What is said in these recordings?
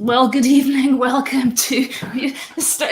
Well, good evening. Welcome to. It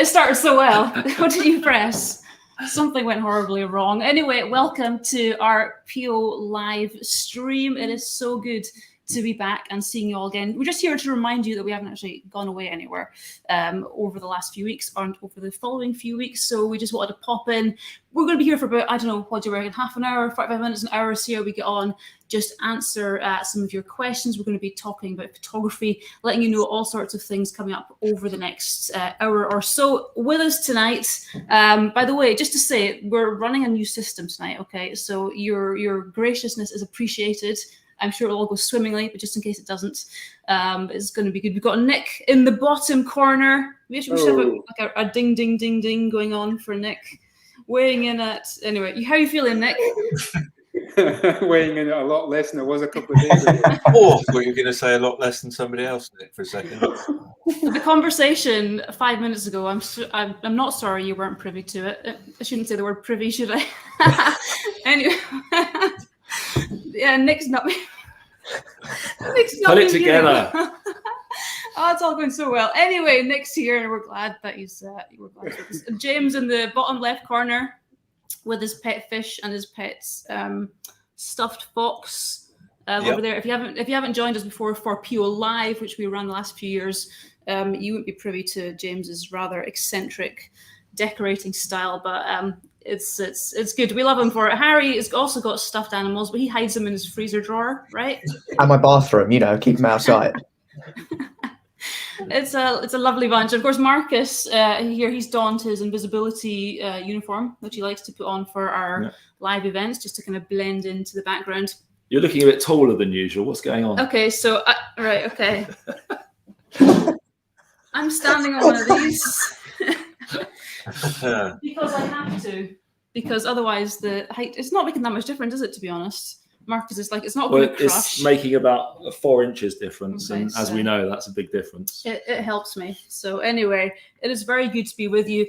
started so well. What did you press? Something went horribly wrong. Anyway, welcome to our PO live stream. It is so good to be back and seeing you all again. We're just here to remind you that we haven't actually gone away anywhere over the last few weeks and over the following few weeks. So we just wanted to pop in. We're going to be here for about, I don't know, what do you reckon, half an hour, 45 minutes, an hour, see how we get on. Just answer some of your questions. We're going to be talking about photography, letting you know all sorts of things coming up over the next hour or so. With us tonight, by the way, just to say, we're running a new system tonight, okay? So your graciousness is appreciated. I'm sure it'll all go swimmingly, but just in case it doesn't, it's going to be good. We've got Nick in the bottom corner. We should have a ding, ding, ding, ding going on for Nick. Weighing in at, anyway, how are you feeling, Nick? Weighing in at a lot less than it was a couple of days ago. Oh, I thought you were going to say a lot less than somebody else, Nick, for a second. The conversation 5 minutes ago, I'm not sorry you weren't privy to it. I shouldn't say the word privy, should I? Anyway. Yeah, Nick's not. Put it together. Oh, it's all going so well. Anyway, Nick's here, and we're glad that he's. We're glad that he's James in the bottom left corner with his pet fish and his pet's stuffed fox over there. If you haven't joined us before for PO Live, which we ran the last few years, you wouldn't be privy to James's rather eccentric decorating style, but it's good. We love him for it. Harry has also got stuffed animals, but he hides them in his freezer drawer, right? And my bathroom, keep them outside. It's a lovely bunch. Of course, Marcus here, he's donned his invisibility uniform, which he likes to put on for our live events, just to kind of blend into the background. You're looking a bit taller than usual. What's going on? Okay, so right, okay. I'm standing on one of these. Because I have to. Because otherwise the height, it's not making that much difference, is it, to be honest? Marcus is like, it's not going to crush. It's making about 4 inches difference, okay, and as we know, that's a big difference. It helps me. So anyway, it is very good to be with you.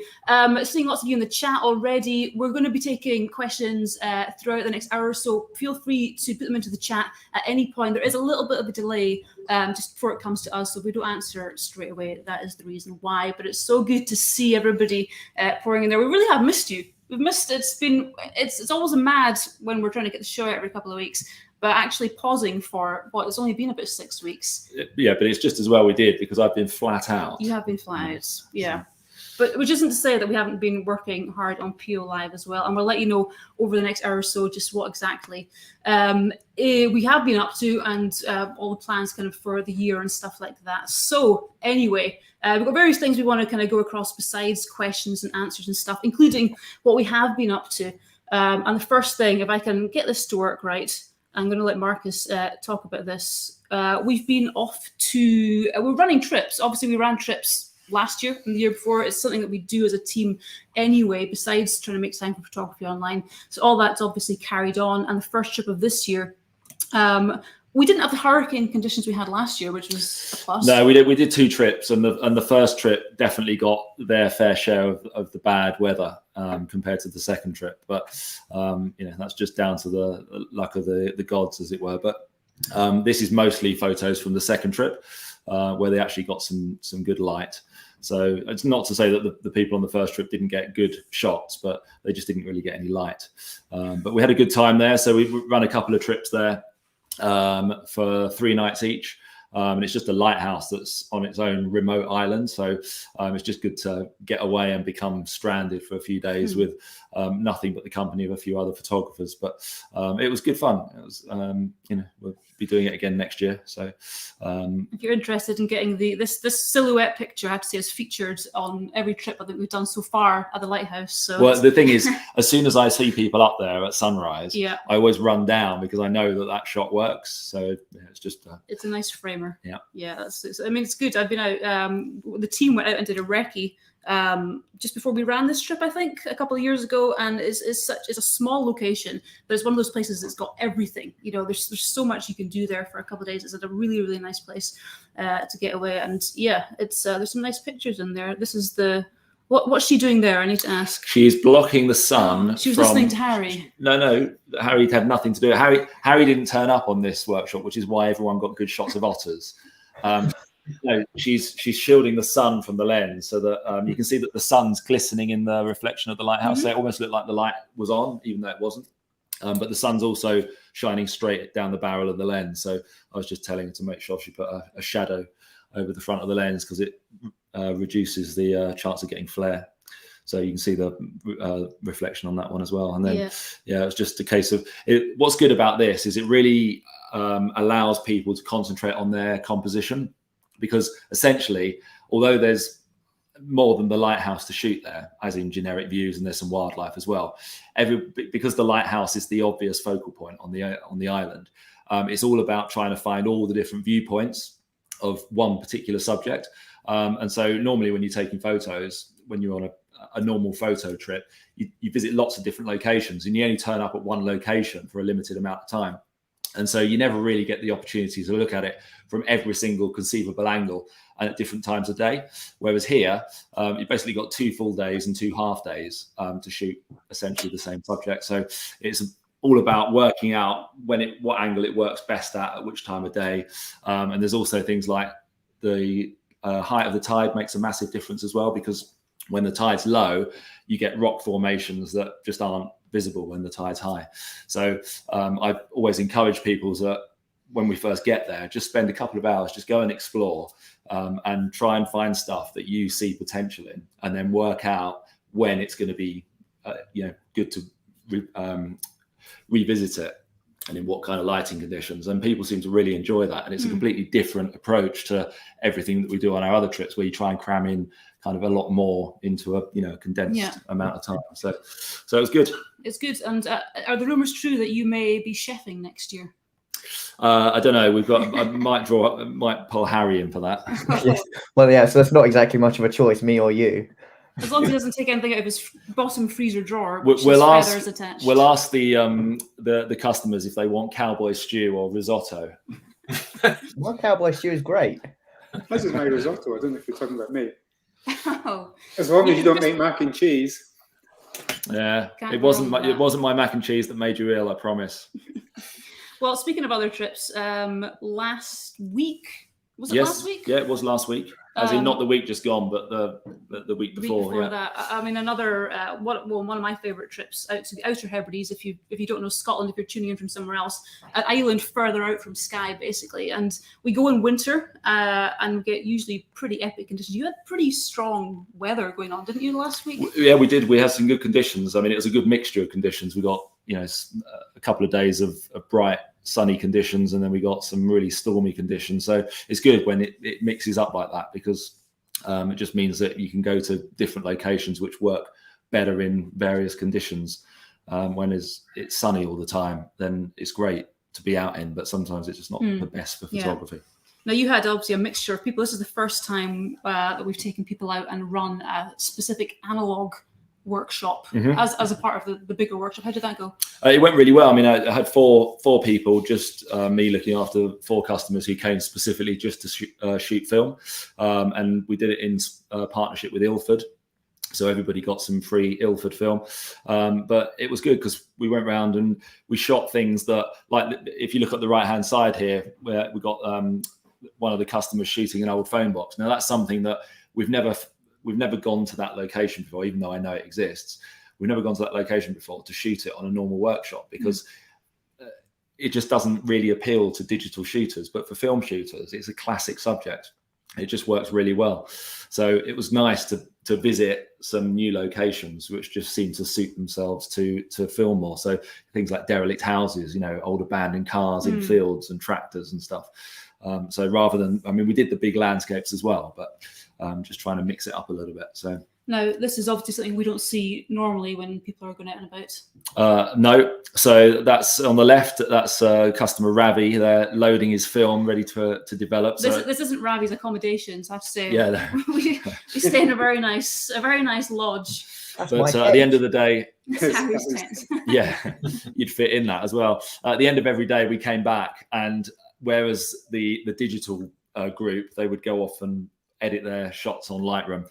Seeing lots of you in the chat already. We're going to be taking questions throughout the next hour or so. Feel free to put them into the chat at any point. There is a little bit of a delay just before it comes to us, so if we don't answer straight away, that is the reason why. But it's so good to see everybody pouring in there. We really have missed you. We've missed it. It's always a mad when we're trying to get the show out every couple of weeks, but actually pausing for it's only been about 6 weeks. Yeah, but it's just as well we did, because I've been flat out. You have been flat out, yeah. But which isn't to say that we haven't been working hard on PO Live as well. And we'll let you know over the next hour or so just what exactly we have been up to, and all the plans kind of for the year and stuff like that. So anyway, we've got various things we want to kind of go across besides questions and answers and stuff, including what we have been up to. And the first thing, if I can get this to work right, I'm going to let Marcus talk about this. We've been off to, we're running trips. Obviously, we ran trips last year and the year before. It's something that we do as a team anyway, besides trying to make time for photography online. So all that's obviously carried on. And the first trip of this year, we didn't have the hurricane conditions we had last year, which was a plus. No, we did 2 trips, and the first trip definitely got their fair share of the bad weather compared to the second trip. But that's just down to the luck of the gods, as it were. But this is mostly photos from the second trip, where they actually got some good light. So it's not to say that the people on the first trip didn't get good shots, but they just didn't really get any light. But we had a good time there. So we ran a couple of trips there for 3 nights each. And it's just a lighthouse that's on its own remote island. So it's just good to get away and become stranded for a few days with nothing but the company of a few other photographers. But it was good fun. It was, we'll be doing it again next year. So if you're interested in getting this silhouette picture, I have to say, is featured on every trip I think we've done so far at the lighthouse. So well, the thing is, as soon as I see people up there at sunrise, I always run down because I know that shot works. So it's just it's a nice framer. Yeah, it's good. I've been out. The team went out and did a recce just before we ran this trip, I think, a couple of years ago, and it's a small location, but it's one of those places that's got everything. There's so much you can do there for a couple of days. It's a really, really nice place to get away, and it's there's some nice pictures in there. This is what's she doing there? I need to ask. She's blocking the sun. She was listening to Harry. No, Harry had nothing to do. Harry didn't turn up on this workshop, which is why everyone got good shots of otters. no, she's shielding the sun from the lens so that you can see that the sun's glistening in the reflection of the lighthouse. So it almost looked like the light was on, even though it wasn't. But the sun's also shining straight down the barrel of the lens. So I was just telling her to make sure she put a shadow over the front of the lens because it reduces the chance of getting flare. So you can see the reflection on that one as well. And then, yeah, it's just a case of it. What's good about this is it really allows people to concentrate on their composition, because essentially, although there's more than the lighthouse to shoot there, as in generic views, and there's some wildlife as well. Because the lighthouse is the obvious focal point on the island, it's all about trying to find all the different viewpoints of one particular subject. And so normally when you're taking photos, when you're on a normal photo trip, you visit lots of different locations and you only turn up at one location for a limited amount of time. And so you never really get the opportunity to look at it from every single conceivable angle and at different times of day. Whereas here, you've basically got 2 full days and 2 half days to shoot essentially the same subject. So it's all about working out what angle it works best at which time of day. And there's also things like the height of the tide makes a massive difference as well, because when the tide's low, you get rock formations that just aren't visible when the tide's high. So I've always encouraged people that when we first get there, just spend a couple of hours, just go and explore and try and find stuff that you see potential in, and then work out when it's going to be good to revisit it and in what kind of lighting conditions. And people seem to really enjoy that. And it's a completely different approach to everything that we do on our other trips, where you try and cram in kind of a lot more into a condensed amount of time. So it was good. It's good. And are the rumours true that you may be chefing next year? I don't know. I might pull Harry in for that. Yes. Well, yeah, so that's not exactly much of a choice, me or you. As long as he doesn't take anything out of his bottom freezer drawer, we'll ask attached. We'll ask the customers if they want cowboy stew or risotto. My cowboy stew is great. This is my risotto. I don't know if you're talking about me. Oh. As long as you don't make mac and cheese. Yeah, Can't it wasn't go wrong with that. my mac and cheese that made you ill, I promise. Well, speaking of other trips, last week, was it Yes, last week? yeah, it was last week. As in not the week just gone, but the week before. Yeah. That. I mean, another one of my favourite trips out to the Outer Hebrides. If you don't know Scotland, if you're tuning in from somewhere else, an island further out from Skye, basically. And we go in winter and get usually pretty epic conditions. You had pretty strong weather going on, didn't you, last week? Yeah, we did. We had some good conditions. I mean, it was a good mixture of conditions. We got a couple of days of bright sunny conditions, and then we got some really stormy conditions. So it's good when it mixes up like that, because it just means that you can go to different locations which work better in various conditions. When it's sunny all the time, then it's great to be out in, but sometimes it's just not the best for photography. Now, you had obviously a mixture of people. This is the first time that we've taken people out and run a specific analog workshop as a part of the bigger workshop. How did that go? It went really well. I mean, I had four people, just me looking after 4 customers who came specifically just to shoot film, and we did it in partnership with Ilford. So everybody got some free Ilford film, but it was good because we went around and we shot things that, like, if you look at the right hand side here, where we got one of the customers shooting an old phone box. Now that's something that we've never gone to that location before, even though I know it exists. We've never gone to that location before to shoot it on a normal workshop, because it just doesn't really appeal to digital shooters. But for film shooters, it's a classic subject. It just works really well. So it was nice to visit some new locations which just seem to suit themselves to film more. So things like derelict houses, old abandoned cars in fields and tractors and stuff. So rather than, we did the big landscapes as well, but just trying to mix it up a little bit. So now, this is obviously something we don't see normally when people are going out and about. No. So that's on the left. That's customer Ravi. They're loading his film, ready to develop. This isn't Ravi's accommodations, I have to say. Yeah, we stay in a very nice lodge. That's but my at the end of the day, That's Harry's tent. yeah, you'd fit in that as well. At the end of every day, we came back, and whereas the digital group, they would go off and edit their shots on Lightroom,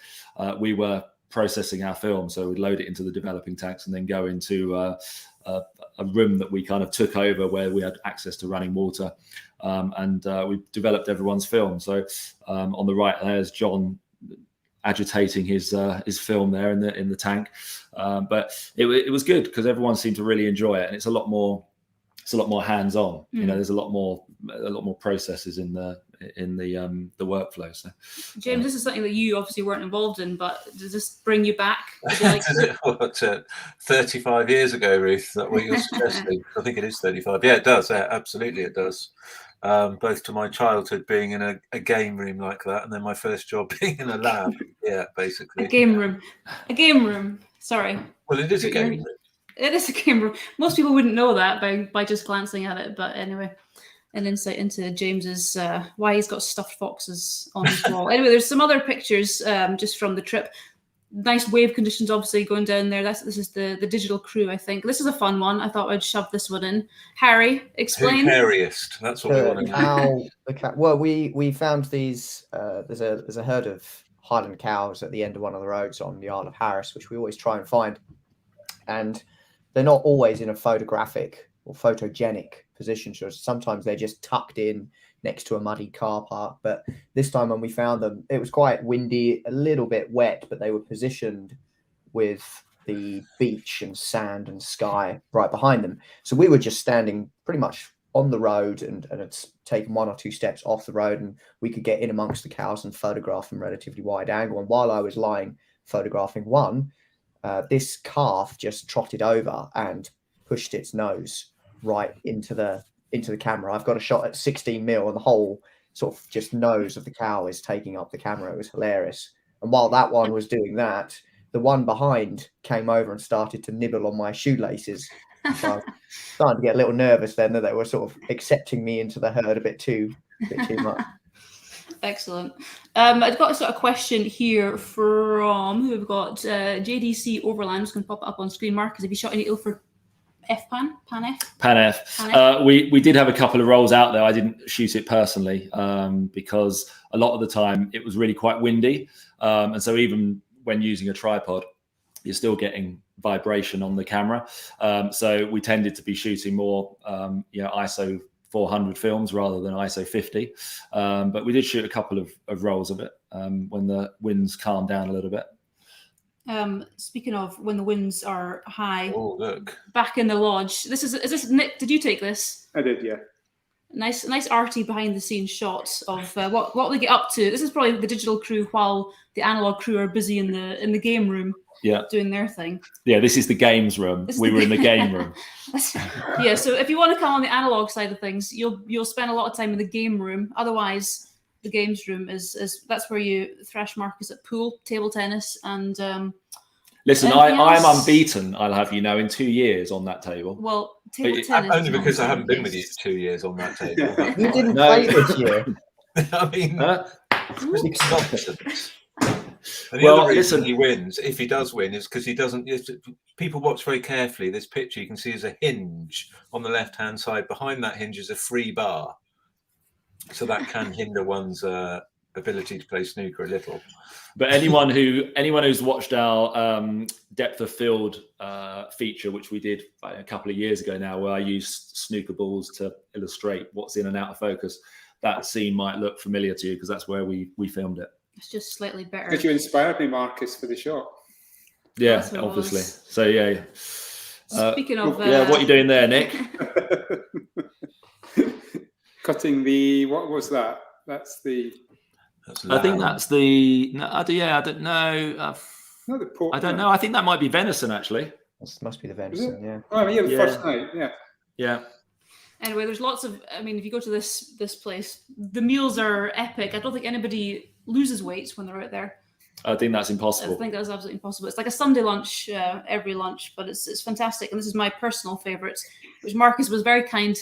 we were processing our film, so we'd load it into the developing tanks and then go into a room that we kind of took over where we had access to running water, and we developed everyone's film. So on the right there's John agitating his film there in the tank, but it was good because everyone seemed to really enjoy it, and it's a lot more hands-on. You know, there's a lot more processes in the workflow. So James, this is something that you obviously weren't involved in, but does this bring you back? Like 35 years ago, Ruth? Is that what you're suggesting? I think it is 35. Yeah, it does. Yeah, absolutely, it does. Both to my childhood being in a game room like that, and then my first job being in a lab. Yeah, basically. A game room. Sorry. Well, it is a game room. It is a game room. Most people wouldn't know that by just glancing at it. But anyway, an insight into James's why he's got stuffed foxes on his wall. Anyway, there's some other pictures just from the trip. Nice wave conditions, obviously, going down there. This is the digital crew, I think. This is a fun one. I thought I'd shove this one in. Harry, explain. Who hairiest? That's what we want to know. Well, we found these. There's a herd of Highland cows at the end of one of the roads on the Isle of Harris, which we always try and find, and they're not always in a photographic or photogenic position. So sometimes they're just tucked in next to a muddy car park. But this time when we found them, it was quite windy, a little bit wet, but they were positioned with the beach and sand and sky right behind them. So we were just standing pretty much on the road and had taken one or two steps off the road, and we could get in amongst the cows and photograph from relatively wide angle. And while I was lying photographing one, this calf just trotted over and pushed its nose right into the camera. I've got a shot at 16 mil, and the whole sort of just nose of the cow is taking up the camera. It was hilarious. And while that one was doing that, the one behind came over and started to nibble on my shoelaces. So I was starting to get a little nervous then that they were sort of accepting me into the herd a bit too much. Excellent. I've got a sort of question here from who we've got. JDC Overland. I'm just going to pop it up on screen. Marcus, have you shot any Ilford Pan F? We did have a couple of rolls out there. I didn't shoot it personally because a lot of the time it was really quite windy, and so even when using a tripod, you're still getting vibration on the camera. So we tended to be shooting more, ISO 400 films rather than ISO 50. But we did shoot a couple of rolls of it when the winds calmed down a little bit. Speaking of when the winds are high, look, back in the lodge. Is this Nick? Did you take this? I did, yeah. Nice arty behind the scenes shots of what they get up to. This is probably the digital crew while the analog crew are busy in the game room. Yeah, doing their thing. Yeah, this is the games room. We were in the game room. Yeah, so if you want to come on the analog side of things, you'll spend a lot of time in the game room. Otherwise, the games room is that's where you thrash Marcus at pool, table tennis, and listen, I am unbeaten. I'll have you know in 2 years on that table. Well, table tennis only because I haven't been with you for 2 years on that table. You didn't play this year. I mean, it's nonsense. And the well, other reason listen, he wins, if he does win, is because he doesn't. People watch very carefully. This picture you can see is a hinge on the left-hand side. Behind that hinge is a free bar, so that can hinder one's ability to play snooker a little. But anyone who's watched our depth of field feature, which we did a couple of years ago now, where I used snooker balls to illustrate what's in and out of focus, that scene might look familiar to you because that's where we filmed it. It's just slightly better. Because you inspired me, Marcus, for the shot. Yeah, obviously. So yeah. Speaking of, what are you doing there, Nick? Cutting the what was that? That's the. I think that's the. No, I don't know. Not the pork. I don't know. I think that might be venison, actually. This must be the venison. Yeah. Oh yeah, the first night. Yeah. Yeah. Anyway, there's lots of. I mean, if you go to this place, the meals are epic. I don't think anybody loses weight when they're out there. I think that's impossible. I think that's absolutely impossible. It's like a Sunday lunch, every lunch, but it's fantastic. And this is my personal favourite, which Marcus was very kind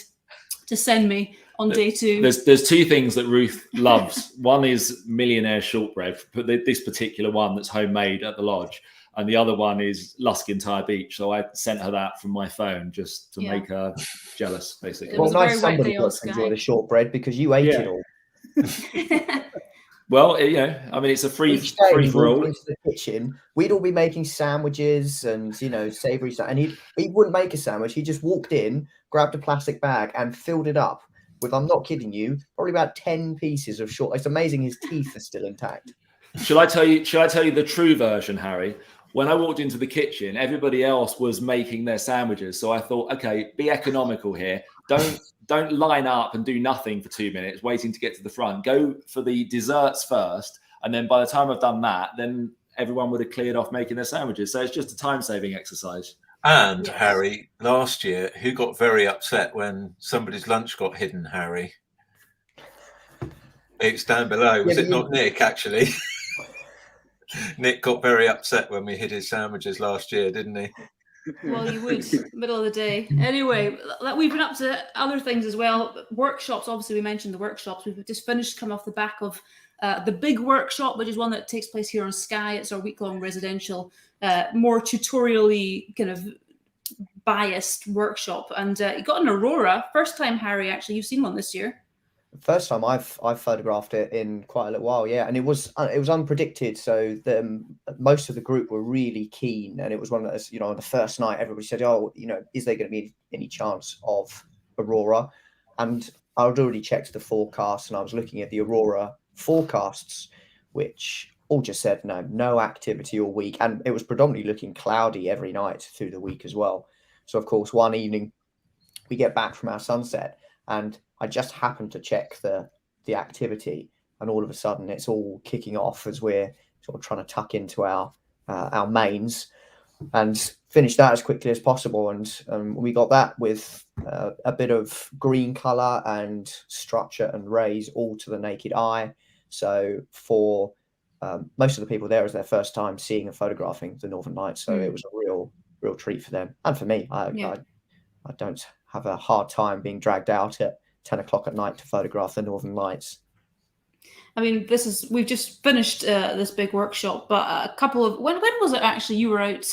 to send me on day 2. There's 2 things that Ruth loves. One is millionaire shortbread, but this particular one that's homemade at the lodge. And the other one is Luskintyre Beach. So I sent her that from my phone just to make her jealous, basically. It was well, a nice very wet somebody day got on to enjoy Sky. the shortbread because you ate it all. Well, I mean, it's a free Each day free he for walked all. into the kitchen. We'd all be making sandwiches and savoury stuff, and he wouldn't make a sandwich. He just walked in, grabbed a plastic bag, and filled it up with, I'm not kidding you, probably about 10 pieces of short. It's amazing his teeth are still intact. Shall I tell you the true version, Harry? When I walked into the kitchen, everybody else was making their sandwiches. So I thought, okay, be economical here. Don't line up and do nothing for 2 minutes, waiting to get to the front. Go for the desserts first, and then by the time I've done that, then everyone would have cleared off making their sandwiches. So it's just a time-saving exercise. And Yes. Harry, last year, who got very upset when somebody's lunch got hidden, Harry? It's down below. Was it not Nick, actually? Nick got very upset when we hid his sandwiches last year, didn't he? Well, you would, middle of the day. Anyway, we've been up to other things as well. Workshops, obviously, we mentioned the workshops. We've just finished coming off the back of the big workshop, which is one that takes place here on Sky. It's our week-long residential, more tutorially kind of biased workshop. And you got an Aurora. First time, Harry, actually, you've seen one this year. First time I've photographed it in quite a little while, yeah, and it was unpredicted. So most of the group were really keen, and it was one of those, on the first night, everybody said, "Oh, is there going to be any chance of Aurora?" And I'd already checked the forecast, and I was looking at the Aurora forecasts, which all just said no activity all week, and it was predominantly looking cloudy every night through the week as well. So of course, one evening we get back from our sunset, and I just happened to check the activity, and all of a sudden it's all kicking off as we're sort of trying to tuck into our mains and finish that as quickly as possible. And we got that with a bit of green color and structure and rays all to the naked eye. So for most of the people there, it was their first time seeing and photographing the Northern Lights. So it was a real treat for them and for me. I don't have a hard time being dragged out at 10 o'clock at night to photograph the Northern Lights. I mean, we've just finished this big workshop, but a couple of when was it actually you were out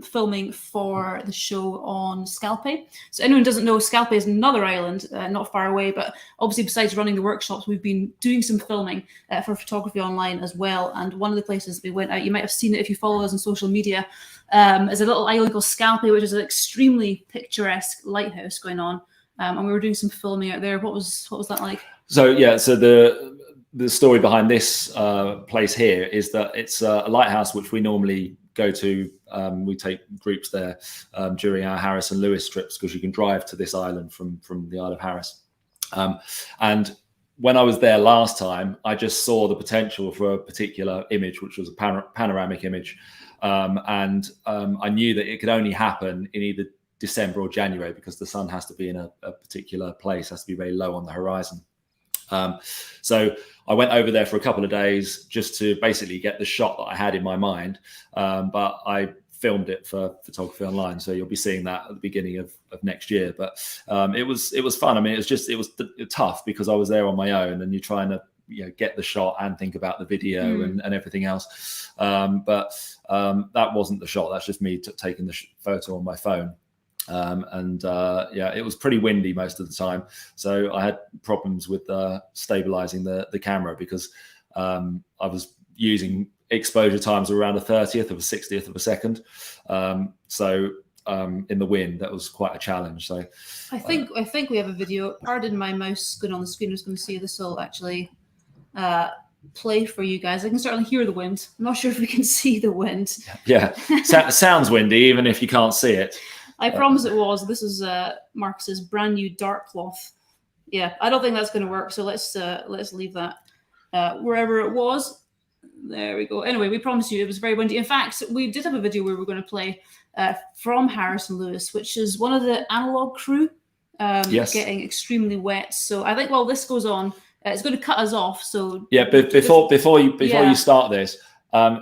filming for the show on Scalpe? So anyone who doesn't know, Scalpe is another island not far away, but obviously besides running the workshops, we've been doing some filming for Photography Online as well. And one of the places we went out, you might have seen it if you follow us on social media, is a little island called Scalpe, which is an extremely picturesque lighthouse going on. And we were doing some filming out there. What was that like? So the story behind this place here is that it's a lighthouse which we normally go to. We take groups there during our Harris and Lewis trips, because you can drive to this island from the Isle of Harris. And when I was there last time, I just saw the potential for a particular image, which was a panoramic image. And I knew that it could only happen in either December or January, because the sun has to be in a particular place, has to be very low on the horizon. So I went over there for a couple of days just to basically get the shot that I had in my mind. But I filmed it for Photography Online, so you'll be seeing that at the beginning of next year. But it was fun. I mean, it was tough because I was there on my own, and you're trying to get the shot and think about the video and everything else. But that wasn't the shot. That's just me taking the photo on my phone. It was pretty windy most of the time, so I had problems with stabilizing the camera, because I was using exposure times around a 30th of a 60th of a second. In the wind, that was quite a challenge. So I think we have a video. Pardon my mouse going on the screen. I was going to see this will actually play for you guys. I can certainly hear the wind. I'm not sure if we can see the wind. Yeah, sounds windy even if you can't see it. I promise it was. This is Marcus's brand new dark cloth. Yeah, I don't think that's going to work. So let's leave that wherever it was. There we go. Anyway, we promised you it was very windy. In fact, we did have a video where we're going to play from Harris and Lewis, which is one of the analog crew getting extremely wet. So I think while this goes on, it's going to cut us off. So yeah, before you start this,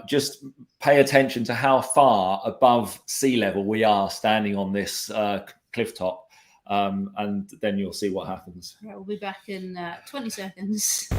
just pay attention to how far above sea level we are standing on this cliff top, and then you'll see what happens. Right, we'll be back in 20 seconds.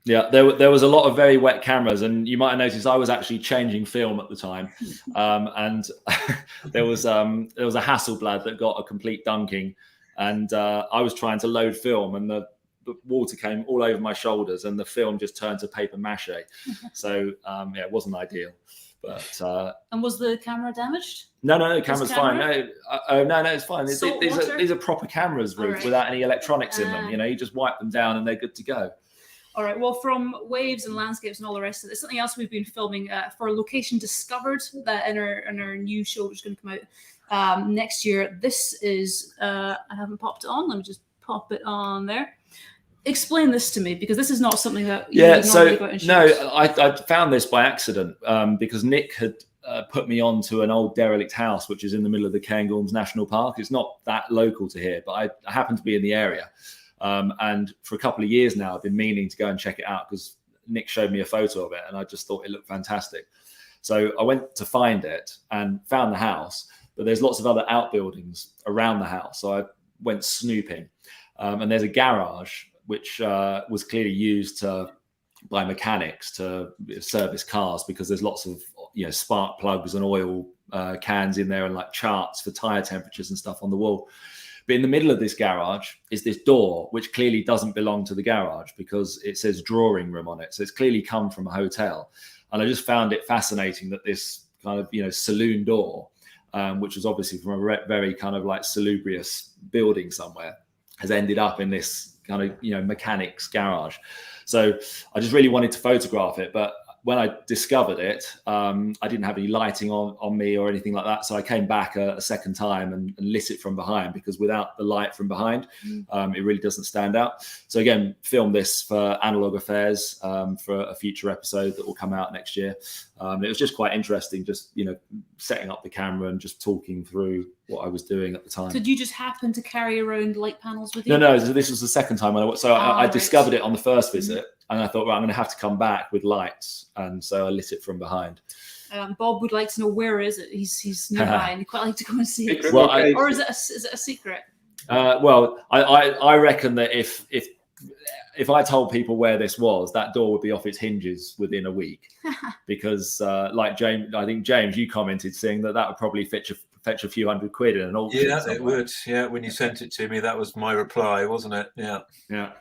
Yeah, there was a lot of very wet cameras, and you might have noticed I was actually changing film at the time, and there was a Hasselblad that got a complete dunking, and I was trying to load film, and the water came all over my shoulders, and the film just turned to paper mache. So yeah, it wasn't ideal. But and was the camera damaged? No, the camera's fine. No, it's fine. These are proper cameras, Ruth, right. without any electronics in them. You know, you just wipe them down and they're good to go. All right. Well, from waves and landscapes and all the rest of it, something else we've been filming for Location Discovered that in our new show, which is going to come out next year. This is I haven't popped it on. Let me just pop it on there. Explain this to me, because this is not something that you would normally go out and shoot. No, I found this by accident because Nick had put me on to an old derelict house which is in the middle of the Cairngorms National Park. It's not that local to here, but I happen to be in the area. And for a couple of years now, I've been meaning to go and check it out because Nick showed me a photo of it and I just thought it looked fantastic. So I went to find it and found the house, but there's lots of other outbuildings around the house. So I went snooping and there's a garage which was clearly used by mechanics to service cars, because there's lots of spark plugs and oil cans in there and like charts for tire temperatures and stuff on the wall. But in the middle of this garage is this door, which clearly doesn't belong to the garage because it says drawing room on it. So it's clearly come from a hotel. And I just found it fascinating that this kind of, saloon door, which was obviously from a very kind of like salubrious building somewhere, has ended up in this kind of, mechanics garage. So I just really wanted to photograph it. But when I discovered it, I didn't have any lighting on me or anything like that. So I came back a second time and lit it from behind, because without the light from behind, it really doesn't stand out. So again, filmed this for Analog Affairs for a future episode that will come out next year. It was just quite interesting, just, setting up the camera and just talking through what I was doing at the time. Did you just happen to carry around light panels with you? No, this was the second time. I discovered it on the first visit. And I thought, right, I'm going to have to come back with lights. And so I lit it from behind. Bob would like to know, where is it? He's nearby and he'd quite like to go and see it. Well, or is it a secret? Well, I reckon that if I told people where this was, that door would be off its hinges within a week. Because like James, I think James, you commented saying that would probably fetch a few £100 in an auction. Yeah, it would. Yeah, when you sent it to me, that was my reply, wasn't it? Yeah.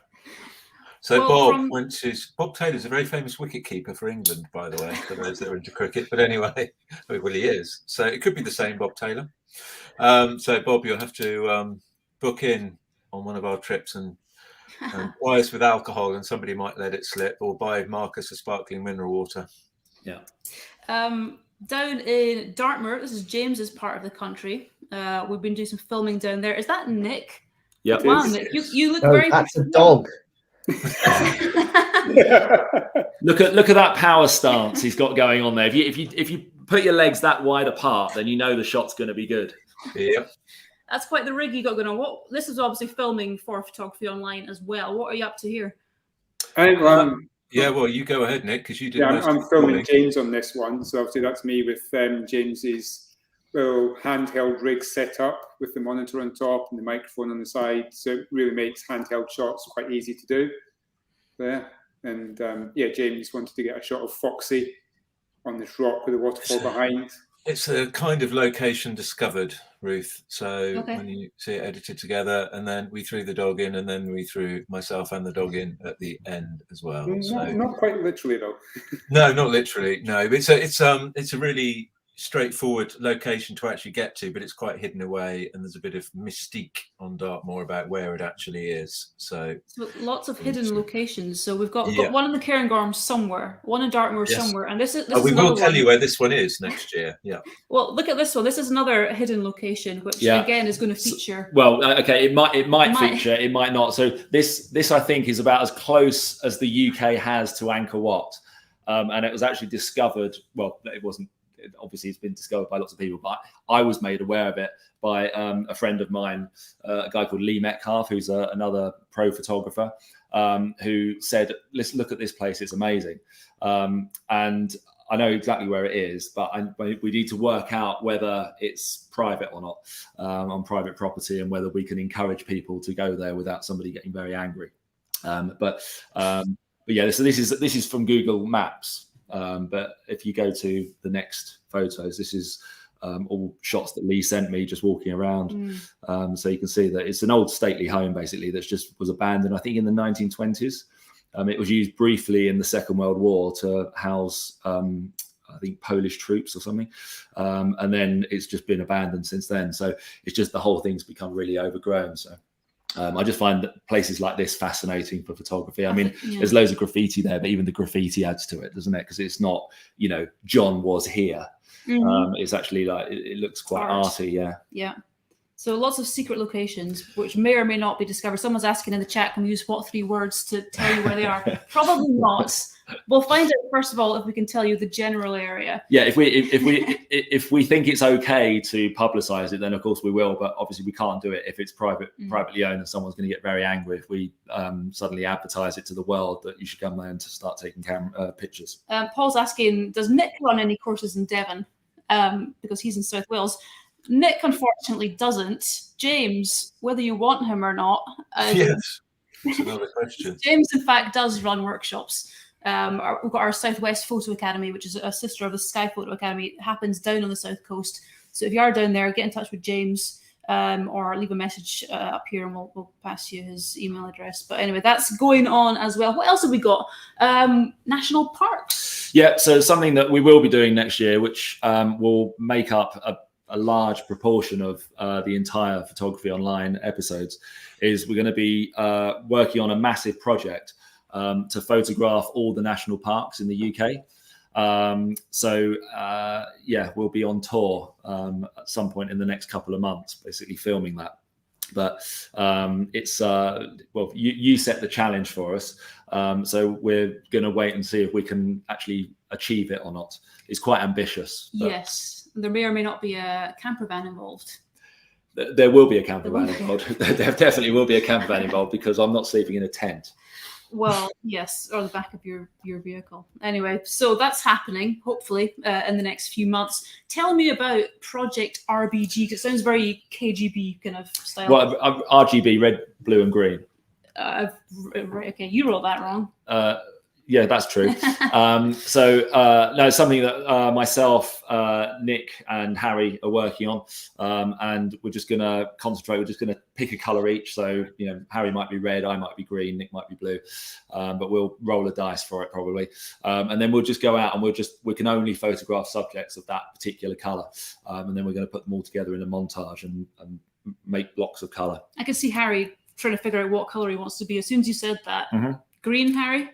So Bob Taylor's a very famous wicket-keeper for England, by the way, for those that are into cricket. But anyway, well, he is. So it could be the same Bob Taylor. So Bob, you'll have to book in on one of our trips and buy us with alcohol, and somebody might let it slip, or buy Marcus a sparkling mineral water. Yeah. Down in Dartmoor, this is James's part of the country. We've been doing some filming down there. Is that Nick? Yeah. Wow, Nick, you look very. That's a dog. Look at that power stance he's got going on there. If you put your legs that wide apart, then you know the shot's going to be good. Yep. That's quite the rig you got going on. This is obviously filming for Photography Online as well. What are you up to here? Yeah, well, you go ahead, Nick, because you did. Yeah, I'm filming James on this one, so obviously that's me with James's little handheld rig set up with the monitor on top and the microphone on the side. So it really makes handheld shots quite easy to do there. And James wanted to get a shot of Foxy on this rock with a waterfall behind. It's a kind of location discovered, Ruth. So when you see it edited together, and then we threw the dog in, and then we threw myself and the dog in at the end as well. Not quite literally though. No, not literally. No, it's a really straightforward location to actually get to, but it's quite hidden away, and there's a bit of mystique on Dartmoor about where it actually is. So lots of hidden locations. So we've got one in the Cairngorms somewhere, one in Dartmoor somewhere, and this is we will tell you where this one is next year. Yeah. Well, look at this one. This is another hidden location, which again is going to feature. Well, okay, it might feature, it might not. So this I think is about as close as the UK has to Angkor Wat, and it was actually discovered. Well, it wasn't. Obviously, it's been discovered by lots of people, but I was made aware of it by a friend of mine, a guy called Lee Metcalf, who's another pro photographer, who said, "Let's look at this place; it's amazing." And I know exactly where it is, but we need to work out whether it's private or not, on private property, and whether we can encourage people to go there without somebody getting very angry. But yeah, so this is from Google Maps. But if you go to the next photos, this is all shots that Lee sent me just walking around. So you can see that it's an old stately home basically that just was abandoned, I think, in the 1920s. It was used briefly in the Second World War to house, I think, Polish troops or something. And then it's just been abandoned since then. So it's just the whole thing's become really overgrown. So I just find that places like this fascinating for photography. I mean, there's loads of graffiti there, but even the graffiti adds to it, doesn't it? Because it's not, John was here. It's actually like, it looks quite arty. Yeah. So lots of secret locations, which may or may not be discovered. Someone's asking in the chat, can we use what 3 words to tell you where they are? Probably not. We'll find out, first of all, if we can tell you the general area. Yeah, if we think it's okay to publicize it, then of course we will. But obviously we can't do it if it's privately owned, and someone's going to get very angry if we suddenly advertise it to the world that you should come there and to start taking pictures. Paul's asking, does Nick run any courses in Devon? Because he's in South Wales. Nick, unfortunately, doesn't. James, whether you want him or not. Yes, that's another question. James, in fact, does run workshops. We've got our Southwest Photo Academy, which is a sister of the Sky Photo Academy. It happens down on the South Coast. So if you are down there, get in touch with James or leave a message up here and we'll pass you his email address. But anyway, that's going on as well. What else have we got? National parks. Yeah, so something that we will be doing next year, which will make up a large proportion of the entire Photography Online episodes, is we're going to be working on a massive project to photograph all the national parks in the UK. We'll be on tour at some point in the next couple of months, basically filming that. But it's you set the challenge for us, so we're going to wait and see if we can actually achieve it or not. It's quite ambitious. Yes. There may or may not be a camper van involved. There will be a camper van involved. There definitely will be a camper van involved because I'm not sleeping in a tent. Well, yes, or the back of your vehicle. Anyway, so that's happening, hopefully, in the next few months. Tell me about Project RBG, because it sounds very KGB kind of style. Well, RGB, red, blue, and green. Right, okay, you wrote that wrong. Yeah, that's true. It's something that myself, Nick, and Harry are working on, and we're just going to concentrate. We're just going to pick a color each. So, Harry might be red, I might be green, Nick might be blue, but we'll roll a dice for it probably, and then we'll just go out and we can only photograph subjects of that particular color, and then we're going to put them all together in a montage and make blocks of color. I can see Harry trying to figure out what color he wants to be. As soon as you said that, green, Harry.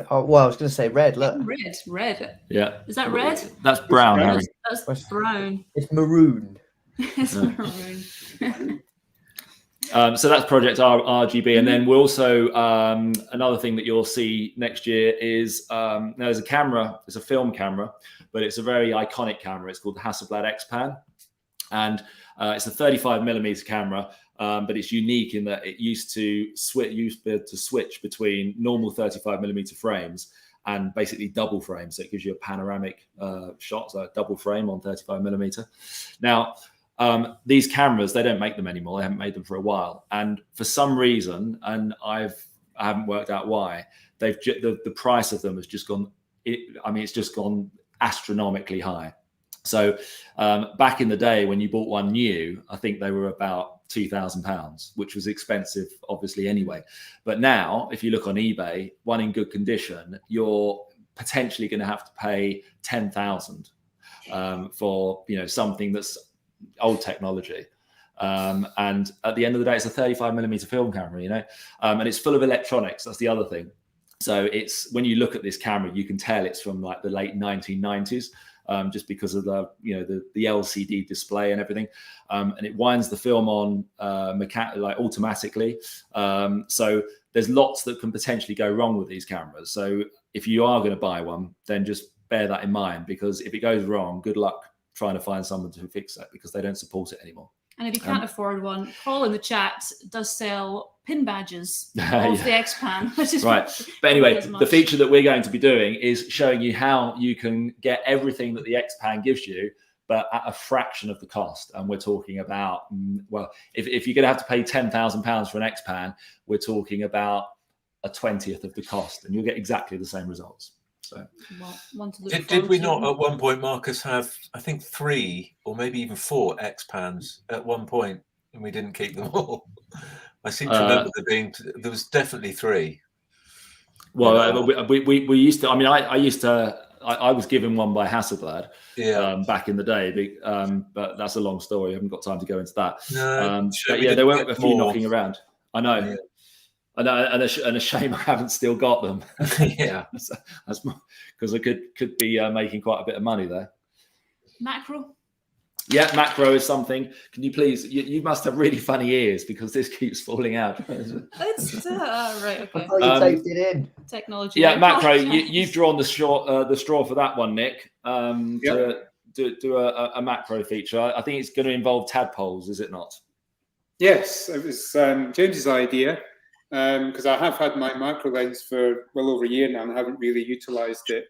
I was going to say red. Look, red. Yeah. Is that red? That's brown, Harry. That's brown. It's maroon. It's maroon. So that's Project RGB, and then we'll also another thing that you'll see next year is there's a camera. It's a film camera, but it's a very iconic camera. It's called the Hasselblad X-Pan, and it's a 35mm camera. But it's unique in that it used to switch between normal 35mm frames and basically double frame. So it gives you a panoramic shot, so a double frame on 35mm. Now, these cameras, they don't make them anymore. They haven't made them for a while. And for some reason, and I haven't worked out why, the price of them has just gone, it's just gone astronomically high. So back in the day when you bought one new, I think they were about £2,000, which was expensive, obviously, anyway. But now, if you look on eBay, one in good condition, you're potentially going to have to pay $10,000 for something that's old technology. And at the end of the day, it's a 35mm film camera, and it's full of electronics. That's the other thing. So it's when you look at this camera, you can tell it's from like the late 1990s. Just because of the LCD display and everything, and it winds the film on automatically. So there's lots that can potentially go wrong with these cameras. So if you are going to buy one, then just bear that in mind, because if it goes wrong, good luck trying to find someone to fix that, because they don't support it anymore. And if you can't afford one, Paul in the chat does sell pin badges of the X-Pan, which is right. But anyway, the feature that we're going to be doing is showing you how you can get everything that the X-Pan gives you, but at a fraction of the cost. And we're talking about, if you're going to have to pay £10,000 for an X-Pan, we're talking about a 20th of the cost, and you'll get exactly the same results. So, Well, one to look Did forward we to. not at one point, Marcus, have, I think, 3 or maybe even 4 X-Pans at one point, and we didn't keep them all? I seem to remember there was definitely 3. well, we used to. I mean, I used to. I was given one by Hasselblad back in the day, but that's a long story. I haven't got time to go into that. No, but yeah, there were a few knocking around. I know. Yeah. I know, and a shame I haven't still got them. Yeah, that's because I could be making quite a bit of money there. Macro. Yeah, macro is something. Can you please? You must have really funny ears because this keeps falling out. It's right. Okay. I thought you taped it in. Technology. Yeah, macro. You've drawn the straw for that one, Nick. To do a macro feature. I think it's going to involve tadpoles, is it not? Yes, it was James's idea. Because I have had my macro lens for well over a year now and I haven't really utilised it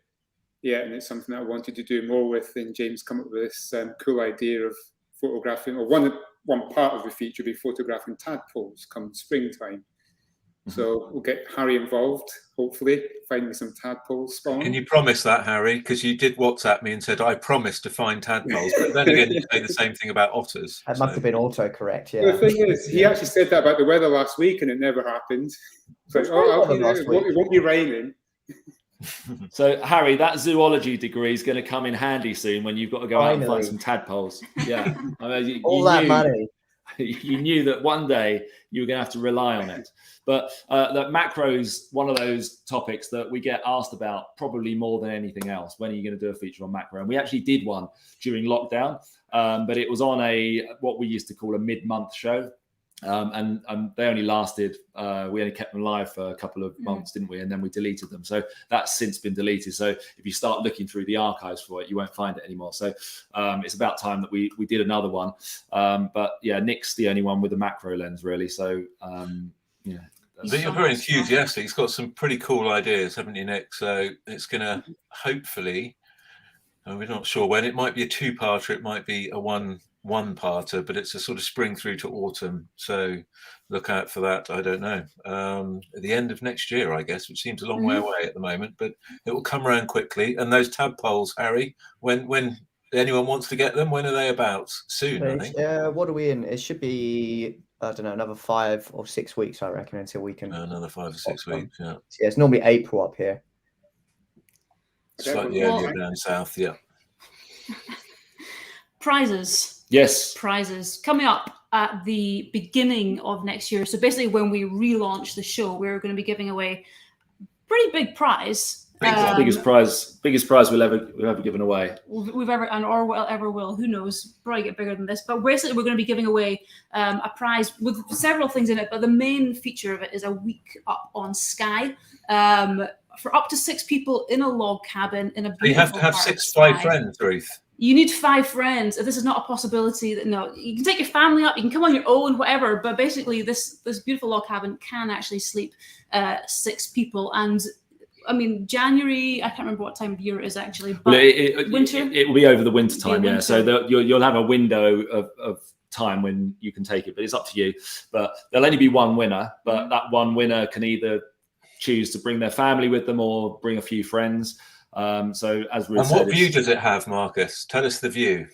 yet, and it's something that I wanted to do more with. And James come up with this cool idea of photographing, or one part of the feature will be photographing tadpoles come springtime. So we'll get Harry involved, hopefully, find me some tadpole spawn. Can you promise that, Harry? Because you did WhatsApp me and said, I promised to find tadpoles. But then again, you say the same thing about otters. That must have been autocorrect, yeah. Well, the thing is, he actually said that about the weather last week and it never happened. So it won't be raining. So, Harry, that zoology degree is going to come in handy soon when you've got to go out and find some tadpoles. Yeah. I mean, that money. You knew that one day you were going to have to rely on it. But that macro's one of those topics that we get asked about probably more than anything else. When are you going to do a feature on macro? And we actually did one during lockdown, but it was on what we used to call a mid-month show. And they only lasted, we only kept them live for a couple of months, didn't we? And then we deleted them. So that's since been deleted. So if you start looking through the archives for it, you won't find it anymore. So it's about time that we did another one. But yeah, Nick's the only one with a macro lens, really. So yeah. But you're very enthusiastic. He's got some pretty cool ideas, haven't you, Nick? So it's going to hopefully, we're not sure when, it might be a 2-parter, it might be a one-parter, but it's a sort of spring through to autumn. So look out for that. I don't know. At the end of next year, I guess, which seems a long way away at the moment, but it will come around quickly. And those tadpoles, Harry, when anyone wants to get them, when are they about? Soon, I think. What are we in? It should be, I don't know, another 5 or 6 weeks, I reckon, until we can. Another 5 or 6 weeks, yeah. Yeah, it's normally April up here. Slightly earlier down south, yeah. Prizes. Yes. Prizes coming up at the beginning of next year. So basically when we relaunch the show, we're going to be giving away a pretty big prize. Biggest prize we'll ever given away. We've ever will. Who knows? Probably get bigger than this. But basically, we're going to be giving away a prize with several things in it. But the main feature of it is a week up on Skye for up to 6 people in a log cabin in a. So you have to have 5 friends, Ruth. You need 5 friends. This is not a possibility. No, you can take your family up. You can come on your own, whatever. But basically, this beautiful log cabin can actually sleep 6 people. And I mean, January, I can't remember what time of year it is actually, but winter? It will be over the winter time, yeah. So you'll have a window of time when you can take it, but it's up to you. But there'll only be one winner, but that one winner can either choose to bring their family with them or bring a few friends. So as we said, what view does it have, Marcus? Tell us the view.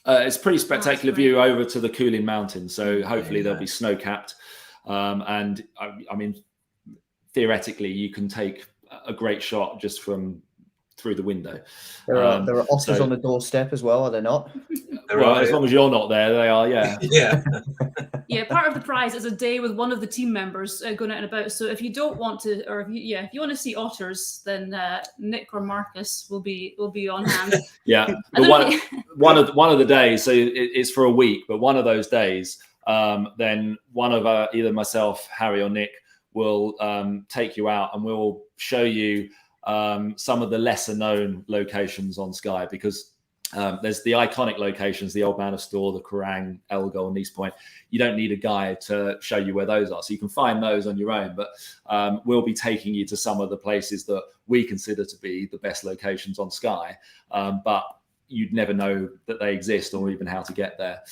It's a pretty spectacular view over to the Cooling Mountains. So hopefully they'll be snow-capped. And I mean, theoretically, you can take a great shot just from through the window. There are otters on the doorstep as well, are there not? As long as you're not there, they are, yeah. Yeah. Yeah, part of the prize is a day with one of the team members going out and about. So if you don't want to, or if you want to see otters, then Nick or Marcus will be on hand. Yeah, but one of the days, so it's for a week, but one of those days, then one of either myself, Harry, or Nick will take you out and we'll show you some of the lesser known locations on Skye, because there's the iconic locations, the Old Manor Store, the Kerrang, Elgol, and East Point. You don't need a guide to show you where those are. So you can find those on your own, but we'll be taking you to some of the places that we consider to be the best locations on Skye. But you'd never know that they exist or even how to get there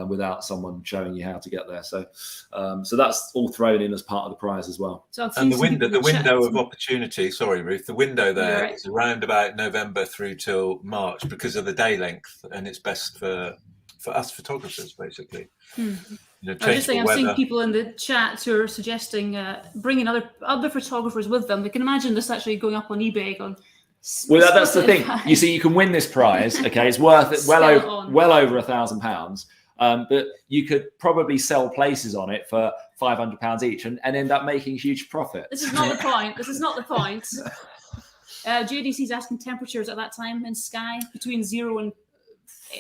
without someone showing you how to get there. So that's all thrown in as part of the prize as well. So And the window of opportunity, sorry, Ruth, the window there Right. is around about November through till March because of the day length, and it's best for us photographers, basically. You know, I was just saying, I'm seeing weather. people in the chat who are suggesting bringing other photographers with them. They can imagine this actually going up on eBay. Well, that's the thing. You see, you can win this prize. Okay, it's worth well over £1,000. But you could probably sell places on it for £500 each and end up making huge profit. This is not the point. This is not the point. JDC's asking temperatures at that time in Skye between 0 and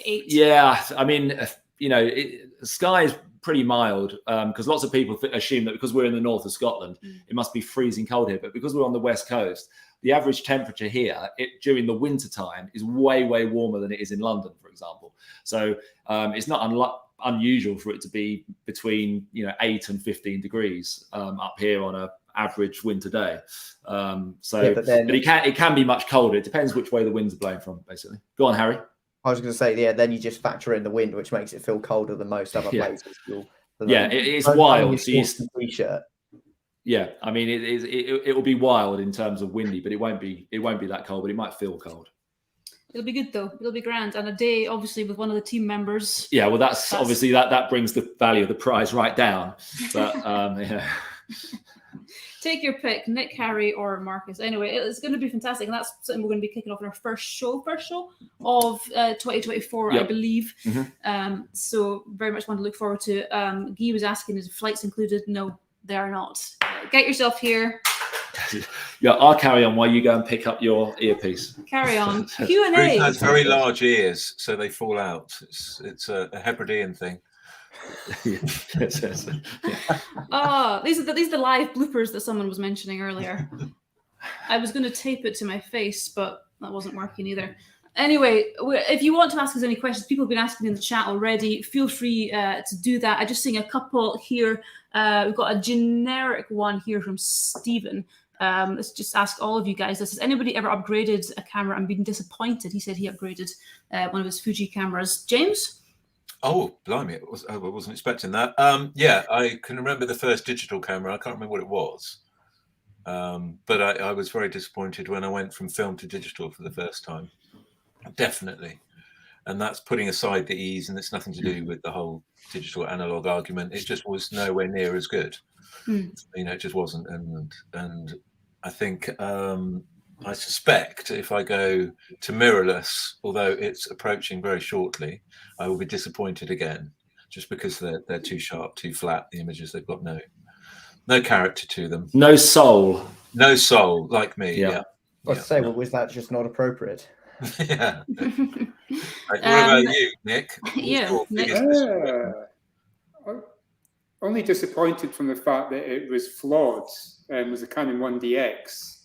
8. Yeah, I mean, you know, Skye is pretty mild because lots of people assume that because we're in the north of Scotland, it must be freezing cold here. But because we're on the west coast, the average temperature here during the winter time is way warmer than it is in London, for example. So it's not unusual for it to be between 8 and 15 degrees up here on a average winter day. But it can be much colder. It depends which way the winds are blowing from, basically. Go on, Harry. I was going to say, yeah, then you just factor in the wind, which makes it feel colder than most other places. It's wild. So t-shirt. Yeah, I mean, it will be wild in terms of windy, but it won't be that cold, but it might feel cold. It'll be good though. It'll be grand, and a day obviously with one of the team members. Yeah, well, that's obviously that brings the value of the prize right down. But yeah. Take your pick, Nick, Harry, or Marcus. Anyway, it's going to be fantastic, and that's something we're going to be kicking off in our first show of 2024, Yep. I believe. Mm-hmm. So very much want to look forward to. Guy was asking, is flights included? No, they are not. Get yourself here. Yeah, I'll carry on while you go and pick up your earpiece. Carry on. Ruth Q&A. has very large ears, so they fall out. It's a Hebridean thing. Oh, these are the live bloopers that someone was mentioning earlier. I was going to tape it to my face, but that wasn't working either. Anyway, if you want to ask us any questions, people have been asking in the chat already. Feel free to do that. I'm just seeing a couple here. We've got a generic one here from Stephen. Let's just ask all of you guys this. Has anybody ever upgraded a camera and been disappointed? He said he upgraded one of his Fuji cameras. James? Oh, blimey. I wasn't expecting that. Yeah, I can remember the first digital camera. I can't remember what it was. But I was very disappointed when I went from film to digital for the first time. Definitely. And that's putting aside the ease, and it's nothing to do with the whole digital analog argument. It just was nowhere near as good. It just wasn't. And I think I suspect if I go to mirrorless, although it's approaching very shortly, I will be disappointed again, just because they're too sharp, too flat. The images, they've got no character to them, no soul, like me. Yeah. I was to say, well, was that just not appropriate? Yeah. What about you, Nick? Yeah, Nick. Only disappointed from the fact that it was flawed and was a Canon 1DX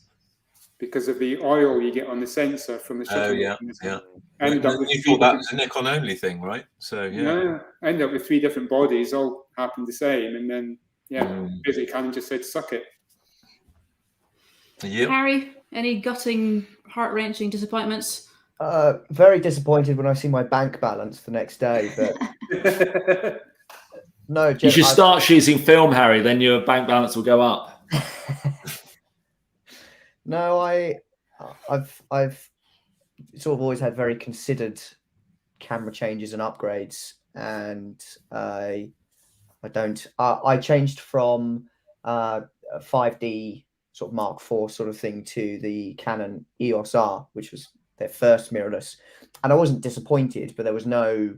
because of the oil you get on the sensor from the shuttle. Oh, yeah. Ended up with You thought that was a Nikon only thing, right? So, yeah. Ended up with 3 different bodies, all happened the same. And then, basically Canon just said, suck it. Yep. Harry, any gutting, heart-wrenching disappointments? Very disappointed when I see my bank balance the next day. But no, you should start shooting film, Harry. Then your bank balance will go up. No, I've sort of always had very considered camera changes and upgrades, and I changed from a 5D sort of Mark IV sort of thing to the Canon EOS R, which was their first mirrorless, and I wasn't disappointed, but there was no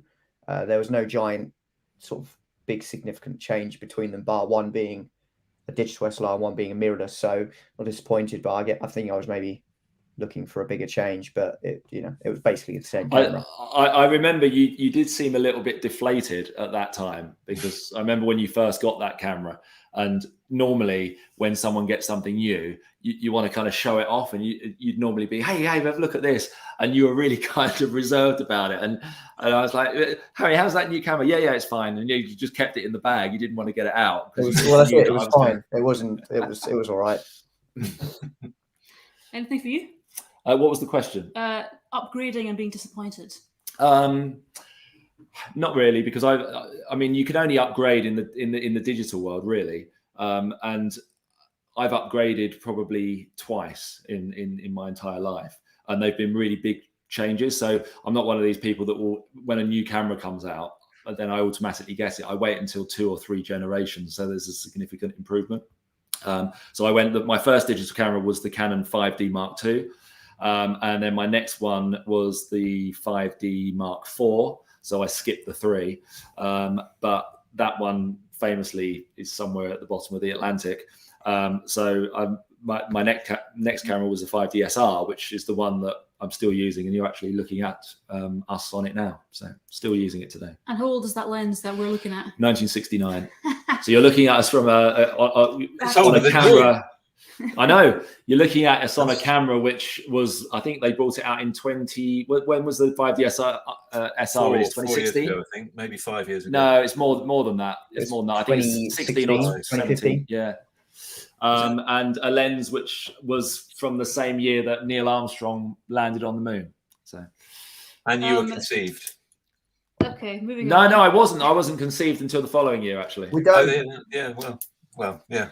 giant sort of big significant change between them, bar one being a digital SLR and one being a mirrorless. So not disappointed, but I think I was maybe looking for a bigger change, but it was basically the same camera. I remember you did seem a little bit deflated at that time, because I remember when you first got that camera, and normally when someone gets something new, you want to kind of show it off, and you'd normally be, hey, have a look at this, and you were really kind of reserved about it, and I was like, Harry, how's that new camera? Yeah, it's fine, and you just kept it in the bag. You didn't want to get it out. It was fine. It was all right. Anything for you? What was the question? Upgrading and being disappointed. Not really, because I mean, you can only upgrade in the digital world, really, and I've upgraded probably twice in my entire life, and they've been really big changes. So I'm not one of these people that will, when a new camera comes out, then I automatically get it. I wait until 2 or 3 generations, so there's a significant improvement. So my first digital camera was the Canon 5D Mark II, and then my next one was the 5D Mark IV. So I skipped the 3, but that one famously is somewhere at the bottom of the Atlantic. So my next camera was a 5D SR, which is the one that I'm still using, and you're actually looking at us on it now. So still using it today. And how old is that lens that we're looking at? 1969. So you're looking at us from on older a than camera. I know you're looking at us on a camera, which was, I think they brought it out in 20. When was the 5D SR released? 2016. I think maybe 5 years ago. No, it's more than that. It's more than that. I think it's 16 or 17. 2015. Yeah. And a lens which was from the same year that Neil Armstrong landed on the moon. So. And you were conceived. Okay, moving on. No, I wasn't. I wasn't conceived until the following year, actually. We don't. Well, yeah.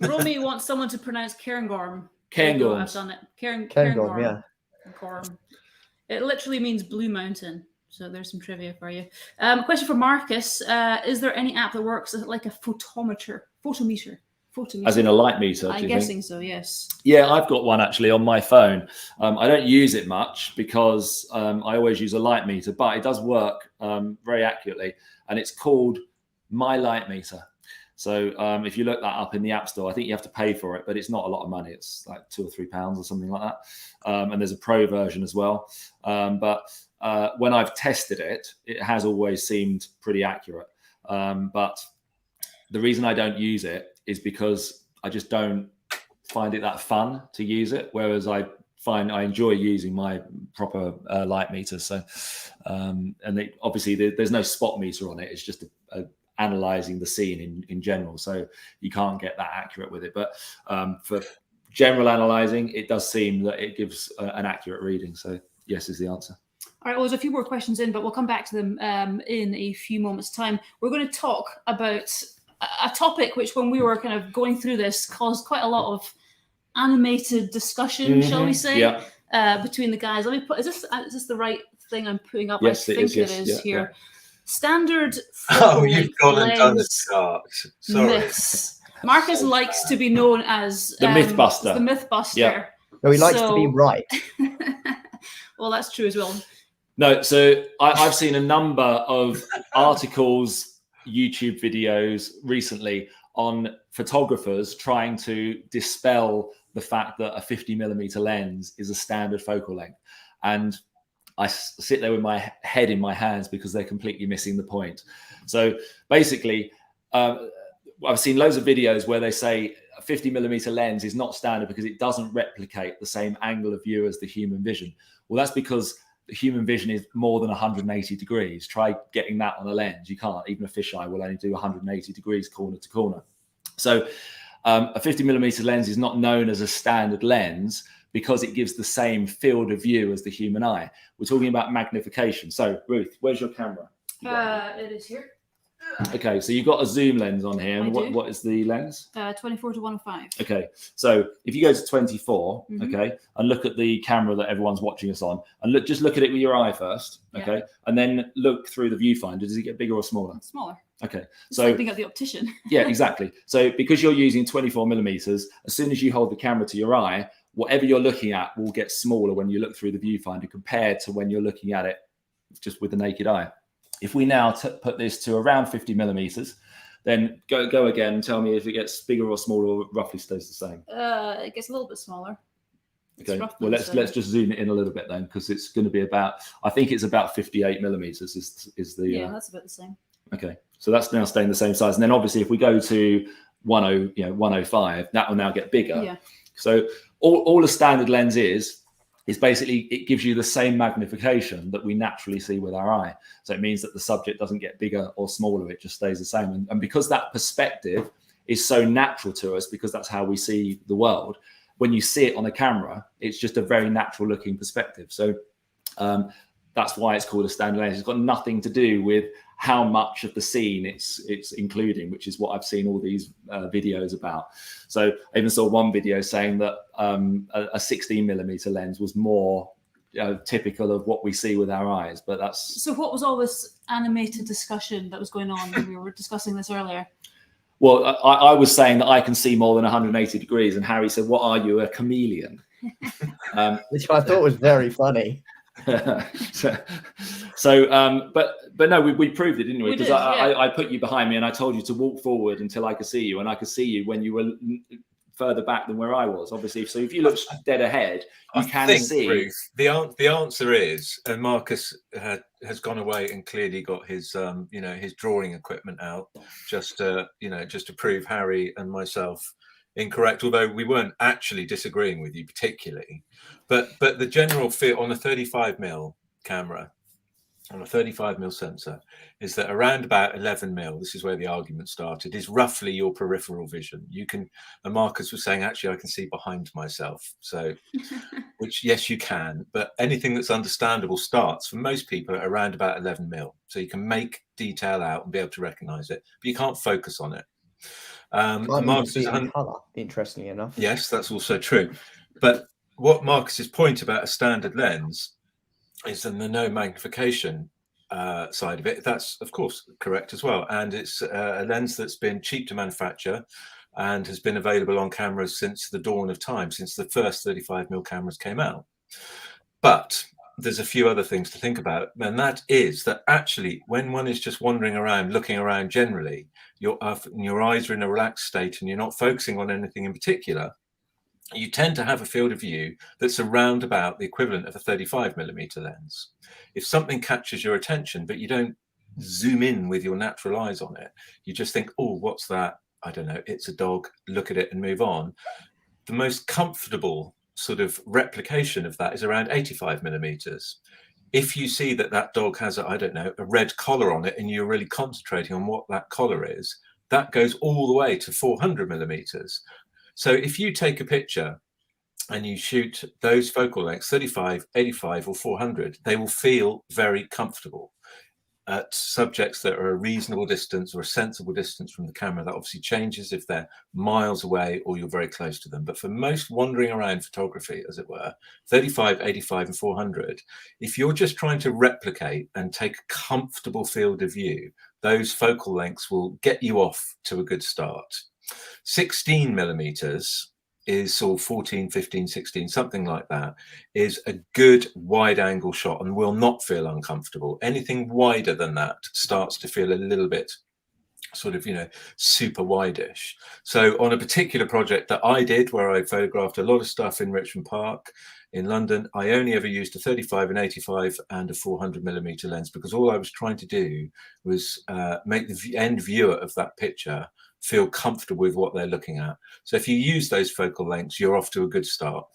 Romy wants someone to pronounce Cairngorm. Cairngorm. I've done it. Cairngorm, yeah. Gorm. It literally means Blue Mountain. So there's some trivia for you. Question for Marcus. Is there any app that works like a photometer? As in a light meter? I'm guessing so, yes. Yeah, I've got one actually on my phone. I don't use it much because I always use a light meter, but it does work very accurately. And it's called My Light Meter. So if you look that up in the App Store, I think you have to pay for it, but it's not a lot of money. It's like £2 or £3 or something like that. And there's a pro version as well. But when I've tested it, it has always seemed pretty accurate. But the reason I don't use it is because I just don't find it that fun to use it. Whereas I enjoy using my proper light meter. So, and obviously there's no spot meter on it. It's just analyzing the scene in general. So you can't get that accurate with it. But for general analyzing, it does seem that it gives an accurate reading. So yes is the answer. All right, well, there's a few more questions in, but we'll come back to them in a few moments' time. We're going to talk about a topic which, when we were kind of going through this, caused quite a lot of animated discussion, shall we say, between the guys. Let me put, is this the right thing I'm putting up? Yes, I think it is here. Yeah. Standard. Oh, you've gone and done the chart. Sorry. Myths. Marcus likes to be known as the Mythbuster. The Mythbuster. Yeah. No, he likes to be right. Well, that's true as well. No, so I've seen a number of articles, YouTube videos recently on photographers trying to dispel the fact that a 50mm lens is a standard focal length. And I sit there with my head in my hands because they're completely missing the point. So basically, I've seen loads of videos where they say a 50mm lens is not standard because it doesn't replicate the same angle of view as the human vision. Well, that's because the human vision is more than 180 degrees. Try getting that on a lens. You can't. Even a fisheye will only do 180 degrees corner to corner. So a 50mm lens is not known as a standard lens because it gives the same field of view as the human eye. We're talking about magnification. So, Ruth, where's your camera? It is here. Okay, so you've got a zoom lens on here. And what is the lens? 24 to 105. Okay, so if you go to 24, okay, and look at the camera that everyone's watching us on, and just look at it with your eye first, okay, and then look through the viewfinder. Does it get bigger or smaller? Smaller. Okay, it's so like being at the optician. Yeah, exactly. So because you're using 24mm, as soon as you hold the camera to your eye, whatever you're looking at will get smaller when you look through the viewfinder compared to when you're looking at it just with the naked eye. If we now put this to around 50mm, then go again and tell me if it gets bigger or smaller or roughly stays the same. It gets a little bit smaller. Okay, well, let's just zoom it in a little bit then, because it's going to be about, I think it's about 58mm is the... Yeah, that's about the same. Okay, so that's now staying the same size. And then obviously if we go to 105, that will now get bigger. Yeah. So all a standard lens is basically it gives you the same magnification that we naturally see with our eye. So it means that the subject doesn't get bigger or smaller, it just stays the same. And because that perspective is so natural to us, because that's how we see the world, when you see it on a camera, it's just a very natural looking perspective. So that's why it's called a standard lens. It's got nothing to do with how much of the scene it's including, which is what I've seen all these videos about. So I even saw one video saying that a 16mm lens was more typical of what we see with our eyes, but that's... So what was all this animated discussion that was going on when we were discussing this earlier? Well, I was saying that I can see more than 180 degrees, and Harry said, "What are you, a chameleon?" Which I thought was very funny. But no, we proved it, didn't we? We Because did, yeah. I put you behind me and I told you to walk forward until I could see you, and I could see you when you were further back than where I was, obviously. So if you look dead ahead, you can see. Ruth, the answer is, and Marcus has gone away and clearly got his his drawing equipment out just to prove Harry and myself incorrect, although we weren't actually disagreeing with you particularly. But the general feel on a 35mm camera, on a 35mm sensor, is that around about 11mm, this is where the argument started, is roughly your peripheral vision. You can, and Marcus was saying, actually, I can see behind myself. So, which, yes, you can, but anything that's understandable starts for most people at around about 11mm. So you can make detail out and be able to recognize it, but you can't focus on it. Marcus is colour, interestingly enough. Yes, that's also true. But what Marcus's point about a standard lens is in the no magnification side of it. That's, of course, correct as well. And it's a lens that's been cheap to manufacture and has been available on cameras since the dawn of time, since the first 35mm cameras came out. But there's a few other things to think about, and that is that actually when one is just wandering around, looking around generally, your eyes are in a relaxed state and you're not focusing on anything in particular, you tend to have a field of view that's around about the equivalent of a 35mm lens. If something catches your attention, but you don't zoom in with your natural eyes on it, you just think, oh, what's that? I don't know, it's a dog, look at it and move on. The most comfortable sort of replication of that is around 85mm. If you see that that dog has a red collar on it and you're really concentrating on what that collar is, that goes all the way to 400mm. So if you take a picture and you shoot those focal lengths, 35, 85 or 400, they will feel very comfortable at subjects that are a reasonable distance or a sensible distance from the camera. That obviously changes if they're miles away or you're very close to them. But for most wandering around photography, as it were, 35, 85 and 400, if you're just trying to replicate and take a comfortable field of view, those focal lengths will get you off to a good start. 16mm is sort of 14, 15, 16, something like that, is a good wide angle shot and will not feel uncomfortable. Anything wider than that starts to feel a little bit sort of, super wide-ish. So on a particular project that I did where I photographed a lot of stuff in Richmond Park in London, I only ever used a 35, an 85 and a 400mm lens because all I was trying to do was make the end viewer of that picture feel comfortable with what they're looking at. So if you use those focal lengths, you're off to a good start,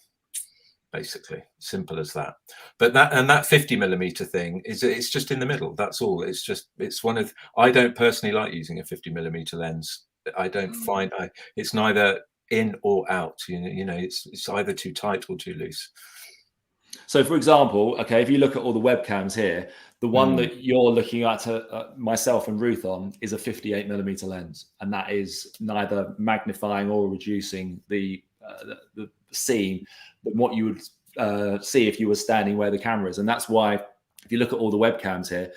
basically. Simple as that. But that 50mm thing it's just in the middle. That's all. It's one of, I don't personally like using a 50mm lens. I don't find it's neither in or out. It's either too tight or too loose. So, for example, okay, if you look at all the webcams here, the one that you're looking at, myself and Ruth on, is a 58mm lens, and that is neither magnifying or reducing the scene, but what you would see if you were standing where the camera is. And that's why, if you look at all the webcams here,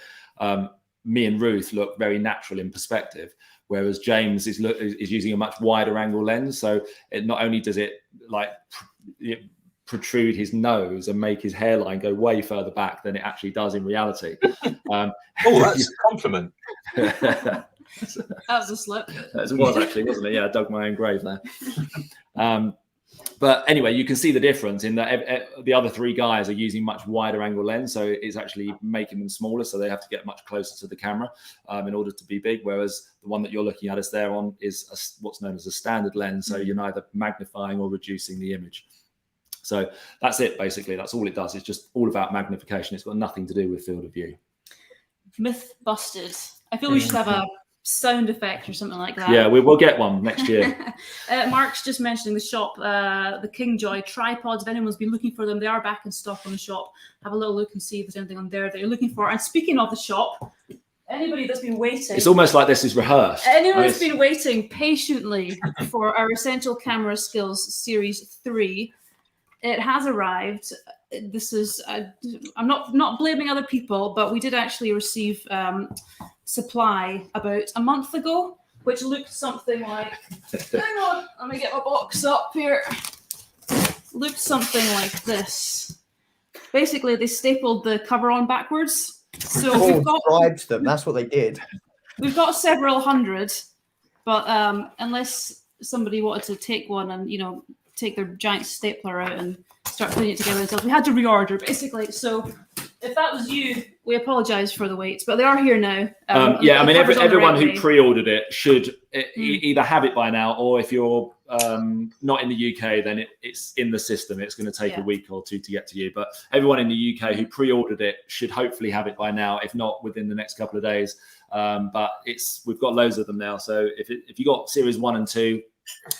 me and Ruth look very natural in perspective, whereas James is using a much wider angle lens. So it not only does it protrude his nose and make his hairline go way further back than it actually does in reality. That's a compliment. That was a slip. It was actually, wasn't it? Yeah, I dug my own grave there. But anyway, you can see the difference in that the other three guys are using much wider angle lens, so it's actually making them smaller, so they have to get much closer to the camera in order to be big, whereas the one that you're looking at us there on is what's known as a standard lens, so you're neither magnifying or reducing the image. So that's it, basically. That's all it does. It's just all about magnification. It's got nothing to do with field of view. Myth busted. I feel we should have sound effect or something like that. Yeah, we will get one next year. Mark's just mentioning the shop, the Kingjoy tripods. If anyone's been looking for them, they are back in stock on the shop. Have a little look and see if there's anything on there that you're looking for. And speaking of the shop, anybody that's been waiting, It's almost like this is rehearsed. anyone that's been waiting patiently for our Essential Camera Skills Series 3, it has arrived. This is, I'm not blaming other people, but we did actually receive supply about a month ago, which looked something like, hang on, let me get my box up here. Looked something like this. Basically, they stapled the cover on backwards. So bribed them. That's what they did. We've got several hundred, but unless somebody wanted to take one and, you know, take their giant stapler out and start putting it together themselves, we had to reorder basically. So if that was you, we apologize for the wait, but they are here now. Yeah, I mean, everyone who pre-ordered it should either have it by now, or if you're not in the UK, then it's in the system. It's going to take a week or two to get to you. But everyone in the UK who pre-ordered it should hopefully have it by now, if not within the next couple of days. But we've got loads of them now. So if you got series 1 and 2,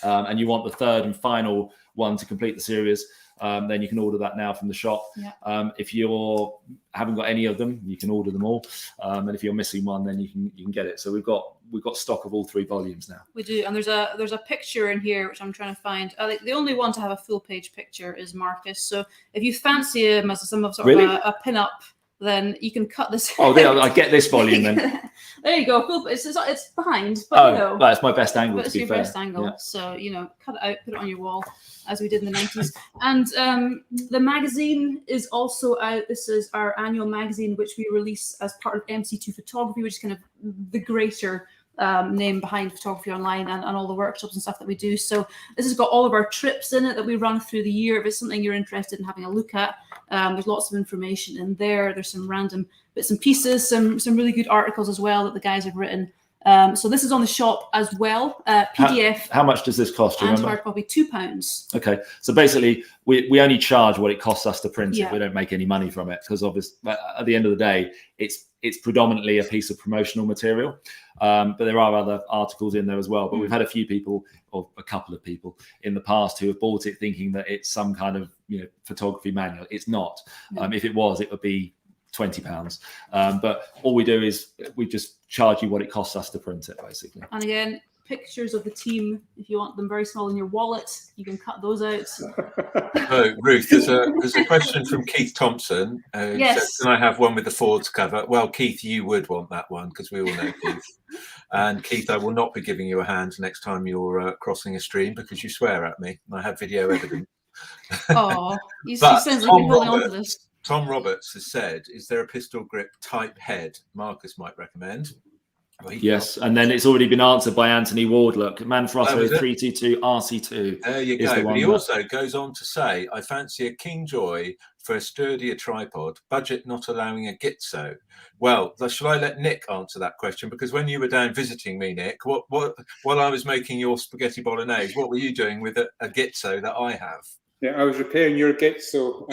and you want the third and final one to complete the series, then you can order that now from the shop. Yeah. If you haven't got any of them, you can order them all. And if you're missing one, then you can get it. So we've got stock of all 3 volumes now. We do, and there's a picture in here which I'm trying to find. The only one to have a full page picture is Marcus. So if you fancy him as some sort of a pin-up, then you can cut this. Oh, I get this volume then. There you go. It's behind, but you know. That's my best angle. But it's your best angle. Yeah. So, you know, cut it out, put it on your wall, as we did in the 90s. And the magazine is also out. This is our annual magazine, which we release as part of MC2 Photography, which is kind of the greater name behind Photography Online and all the workshops and stuff that we do. So this has got all of our trips in it that we run through the year. If it's something you're interested in having a look at, there's lots of information in there. There's some random bits and pieces, some really good articles as well that the guys have written. So this is on the shop as well. PDF. How much does this cost? Do you remember? Hard copy, £2. Okay, so basically we only charge what it costs us to print it. We don't make any money from it, because obviously at the end of the day, it's predominantly a piece of promotional material. But there are other articles in there as well. But we've had a few people, or a couple of people in the past, who have bought it thinking that it's some kind of photography manual. It's not. If it was, it would be £20. But all we do is we just charge you what it costs us to print it, basically. And again, pictures of the team, if you want them very small in your wallet, you can cut those out. Oh, Ruth, there's a question from Keith Thompson. Yes. Says, can I have one with the Fords cover? Well, Keith, you would want that one, because we all know Keith. And Keith, I will not be giving you a hand next time you're crossing a stream, because you swear at me. I have video evidence. Oh, you sounds like you're holding on to this. Tom Roberts has said, is there a pistol grip type head Marcus might recommend? Well, yes, and then it's already been answered by Anthony Ward. Look, Manfrotto 322 RC2. There you go. But he also goes on to say, I fancy a Kingjoy for a sturdier tripod, budget not allowing a Gitzo. Well, shall I let Nick answer that question? Because when you were down visiting me, Nick, while I was making your spaghetti bolognese, what were you doing with a Gitzo that I have? Yeah, I was repairing your Gitzo.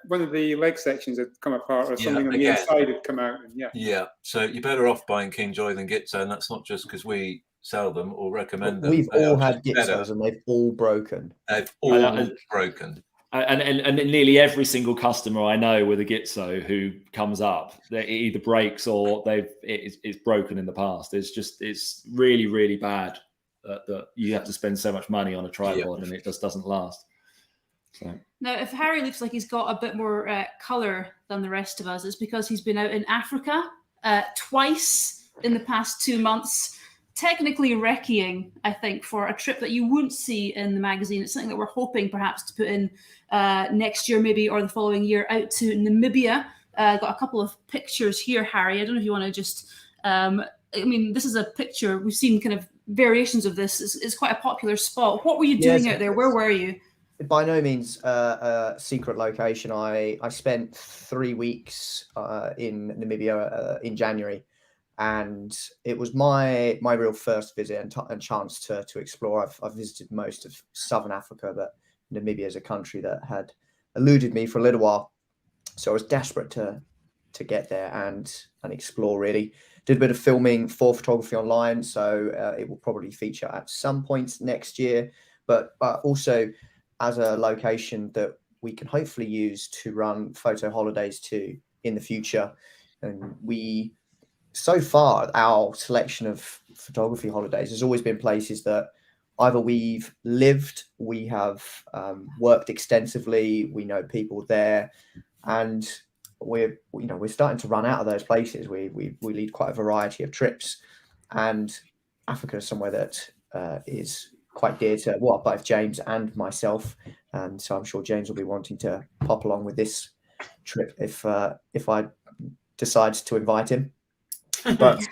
One of the leg sections had come apart, or something on the inside had come out. And yeah. So you're better off buying Kingjoy than Gitzo, and that's not just because we sell them or recommend them. We've all had Gitzos and they've all broken. They've all broken. And nearly every single customer I know with a Gitzo who comes up, it either breaks or it's broken in the past. It's really, really bad. That you have to spend so much money on a tripod and it just doesn't last. So. Now, if Harry looks like he's got a bit more colour than the rest of us, it's because he's been out in Africa twice in the past 2 months, technically recceing, I think, for a trip that you wouldn't see in the magazine. It's something that we're hoping perhaps to put in next year maybe, or the following year, out to Namibia. Got a couple of pictures here, Harry. I don't know if you want to just... this is a picture. We've seen kind of variations of this. It's quite a popular spot. What were you doing out there? Where were you? By no means a secret location. I spent 3 weeks in Namibia in January, and it was my real first visit and chance to explore. I've visited most of Southern Africa, but Namibia is a country that had eluded me for a little while, so I was desperate to get there and explore, really. did a bit of filming for Photography Online, so it will probably feature at some point next year, but also as a location that we can hopefully use to run photo holidays to in the future. And so far, our selection of photography holidays has always been places that either we've lived, we have worked extensively, we know people there, and we're starting to run out of those places. We lead quite a variety of trips, and Africa is somewhere that is quite dear to both James and myself, and so I'm sure James will be wanting to pop along with this trip if I decide to invite him. But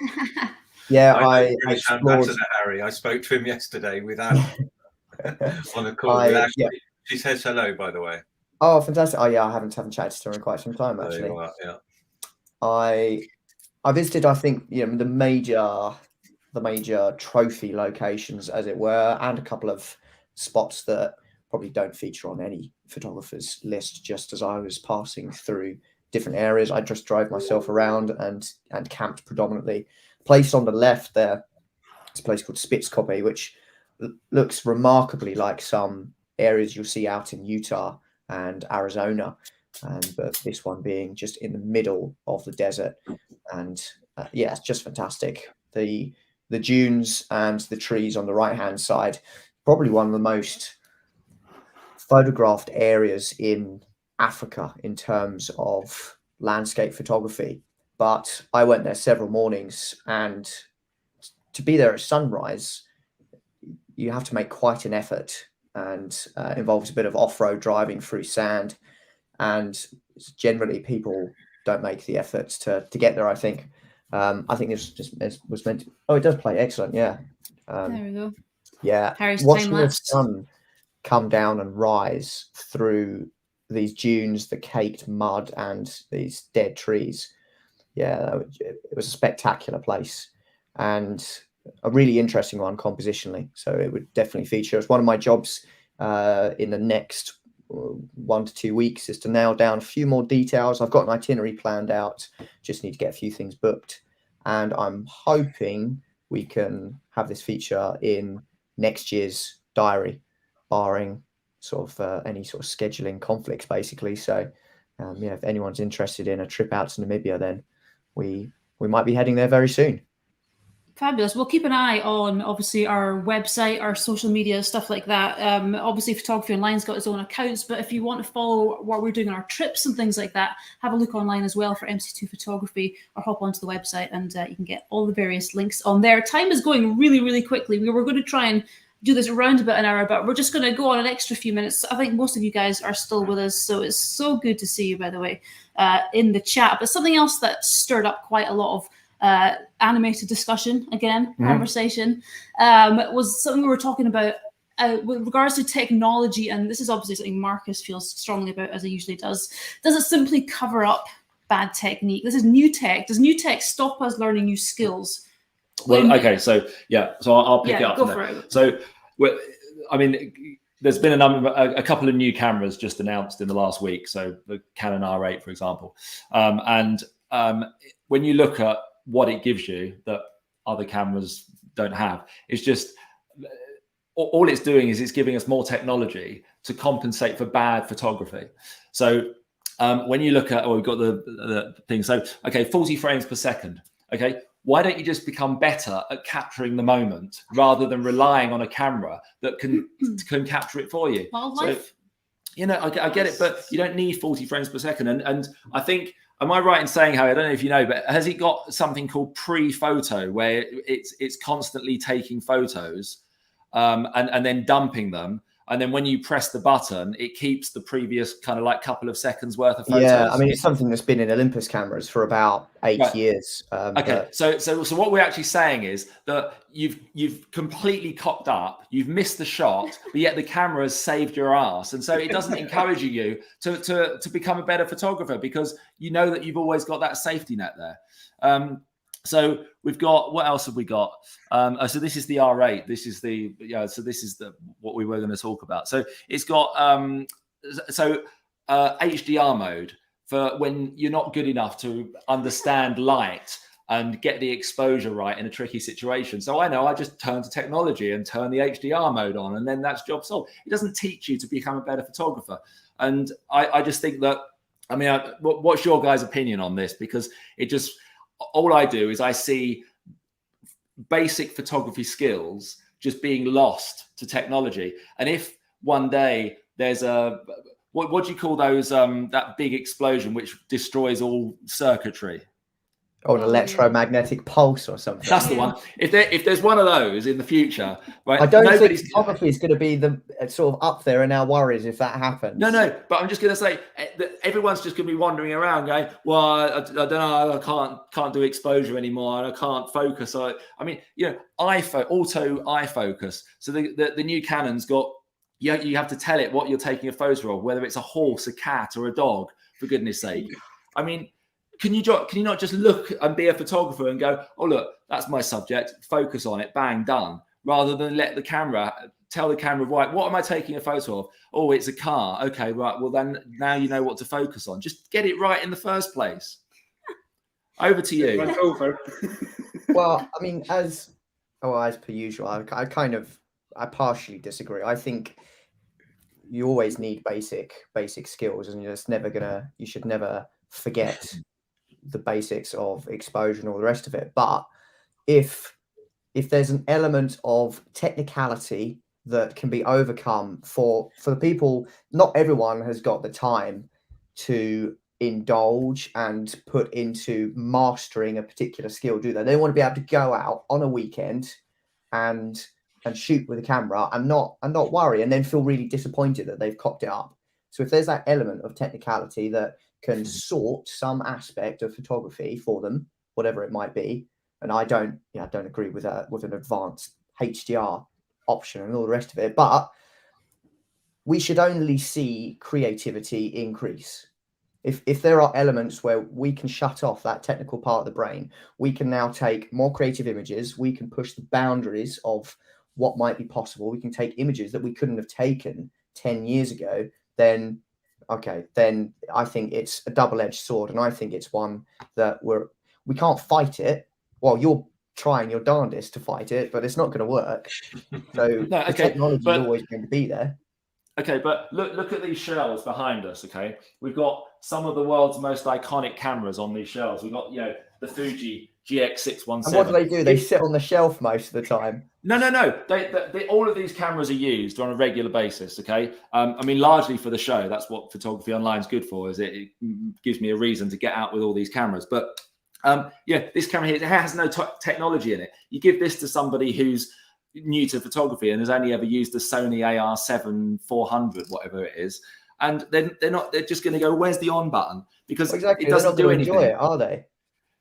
yeah, I explored. Harry, I spoke to him yesterday with Alan on a call with Ashley. Yeah. She says hello, by the way. Oh, fantastic! Oh yeah, I haven't chatted to her in quite some time actually. There you are, yeah. I visited, I think, the major trophy locations, as it were, and a couple of spots that probably don't feature on any photographer's list. Just as I was passing through different areas, I just drove myself around and camped predominantly. Place on the left there, it's a place called Spitzkoppe, which looks remarkably like some areas you'll see out in Utah and Arizona, but this one being just in the middle of the desert, and yeah, it's just fantastic. The dunes and the trees on the right hand side, probably one of the most photographed areas in Africa in terms of landscape photography. But I went there several mornings, and to be there at sunrise, you have to make quite an effort, and involves a bit of off-road driving through sand, and generally people don't make the effort to get there. I think this was meant to. Oh, it does play. Excellent. Yeah. There we go. Yeah. Harry's watching the sun come down and rise through these dunes, the caked mud, and these dead trees. Yeah, it was a spectacular place, and a really interesting one compositionally. So it would definitely feature. It's one of my jobs in the next 1 to 2 weeks is to nail down a few more details. I've got an itinerary planned out, just need to get a few things booked, and I'm hoping we can have this feature in next year's diary, barring sort of any sort of scheduling conflicts, basically. So yeah, if anyone's interested in a trip out to Namibia, then we might be heading there very soon. Fabulous. We'll keep an eye on, obviously, our website, our social media, stuff like that. Obviously, Photography Online's got its own accounts, but if you want to follow what we're doing on our trips and things like that, have a look online as well for MC2 Photography, or hop onto the website and you can get all the various links on there. Time is going really, really quickly. We were going to try and do this around about an hour, but we're just going to go on an extra few minutes. I think most of you guys are still with us, so it's so good to see you, by the way, in the chat. But something else that stirred up quite a lot of animated discussion, conversation, was something we were talking about with regards to technology. And this is obviously something Marcus feels strongly about, as he usually does. Does it simply cover up bad technique? This is new tech. Does new tech stop us learning new skills? Well, okay, so yeah, so I'll pick it up. Go for it. So, I mean, there's been a couple of new cameras just announced in the last week. So the Canon R8, for example, and when you look at what it gives you that other cameras don't have, it's just all it's doing is it's giving us more technology to compensate for bad photography. So when you look at, we've got the thing. So okay, 40 frames per second. Okay. Why don't you just become better at capturing the moment rather than relying on a camera that can capture it for you? Wildlife. So, I get it, but you don't need 40 frames per second. And I think, am I right in saying, Harry, I don't know if you know, but has it got something called pre-photo where it's constantly taking photos and then dumping them? And then when you press the button, it keeps the previous kind of like couple of seconds worth of photos. Yeah, I mean, it's something that's been in Olympus cameras for about 8 years. Okay, so what we're actually saying is that you've completely cocked up, you've missed the shot, but yet the camera has saved your ass, and so it doesn't encourage you to become a better photographer, because you know that you've always got that safety net there. So we've got, what else have we got? So this is the R8. This is what we were going to talk about. So it's got HDR mode for when you're not good enough to understand light. and get the exposure right in a tricky situation. So I know I just turn to technology and turn the HDR mode on, and then that's job solved. It doesn't teach you to become a better photographer. And I just think that, I mean, what's your guys' opinion on this? Because it just, all I do is I see basic photography skills just being lost to technology. And if one day there's a, what do you call those, that big explosion which destroys all circuitry? Or an electromagnetic pulse or something. That's the one. If there's one of those in the future, right? I don't think photography is going to be the sort of up there in our worries if that happens. No. But I'm just going to say that everyone's just going to be wandering around going, "Well, I don't know. I can't do exposure anymore, and I can't focus." I mean, you know, auto ifocus. So the new Canon's got. You have to tell it what you're taking a photo of, whether it's a horse, a cat, or a dog. For goodness sake, I mean. Can you not just look and be a photographer and go, oh, look, that's my subject, focus on it, bang, done, rather than tell the camera, right, what am I taking a photo of? Oh, it's a car. Okay, right. Well, then now you know what to focus on. Just get it right in the first place. Over to you. Well, I mean, as per usual, I partially disagree. I think you always need basic skills, and you should never forget the basics of exposure and all the rest of it. But if there's an element of technicality that can be overcome for the people, not everyone has got the time to indulge and put into mastering a particular skill, do they? They want to be able to go out on a weekend and shoot with a camera and not worry, and then feel really disappointed that they've cocked it up. So if there's that element of technicality that can sort some aspect of photography for them, whatever it might be, and I don't agree with an advanced HDR option and all the rest of it, but we should only see creativity increase. If there are elements where we can shut off that technical part of the brain, we can now take more creative images, we can push the boundaries of what might be possible, we can take images that we couldn't have taken 10 years ago, then I think it's a double-edged sword, and I think it's one that we can't fight it. Well, you're trying your darndest to fight it, but it's not going to work. So the technology is always going to be there. Okay, but look at these shelves behind us. Okay, we've got some of the world's most iconic cameras on these shelves. We've got the Fuji GX617. And what do? They sit on the shelf most of the time. No. They all of these cameras are used on a regular basis. Okay, I mean largely for the show. That's what Photography Online is good for. Is it gives me a reason to get out with all these cameras. But this camera here, it has no technology in it. You give this to somebody who's new to photography and has only ever used the Sony AR7 400, whatever it is, and then they're just going to go, where's the on button? Because it doesn't do anything. Enjoy it, are they?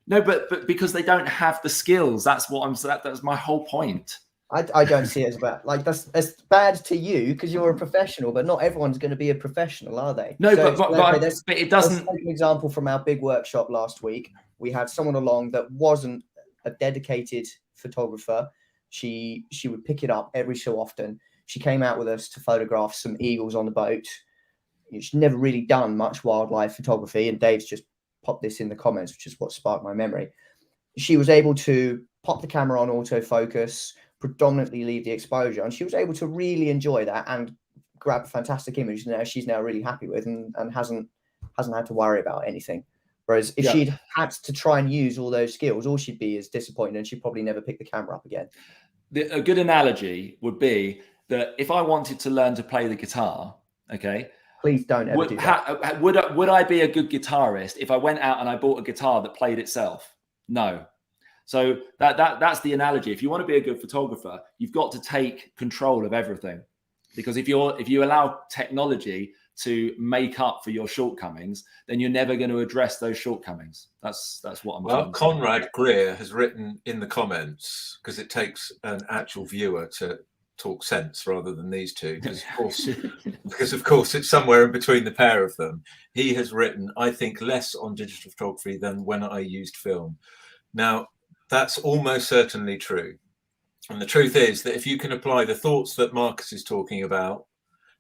No, but because they don't have the skills. That's that's my whole point. I don't see it as bad. Like that's bad to you because you're a professional, but not everyone's going to be a professional, are they? No, but it doesn't. Let's take an example from our big workshop last week. We had someone along that wasn't a dedicated photographer. She would pick it up every so often. She came out with us to photograph some eagles on the boat. She's never really done much wildlife photography, and Dave's just popped this in the comments, which is what sparked my memory. She was able to pop the camera on autofocus, predominantly leave the exposure, and she was able to really enjoy that and grab a fantastic image that she's now really happy with and hasn't had to worry about anything. Whereas if she'd had to try and use all those skills, all she'd be is disappointed, and she'd probably never pick the camera up again. A good analogy would be that if I wanted to learn to play the guitar, okay, please don't ever do that. Would I be a good guitarist if I went out and I bought a guitar that played itself? No. So that's the analogy. If you want to be a good photographer, you've got to take control of everything, because if you allow technology to make up for your shortcomings, then you're never going to address those shortcomings. That's what I'm. Well, Conrad Greer has written in the comments, because it takes an actual viewer to talk sense rather than these two, because of course it's somewhere in between the pair of them. He has written, I think less on digital photography than when I used film. Now, that's almost certainly true. And the truth is that if you can apply the thoughts that Marcus is talking about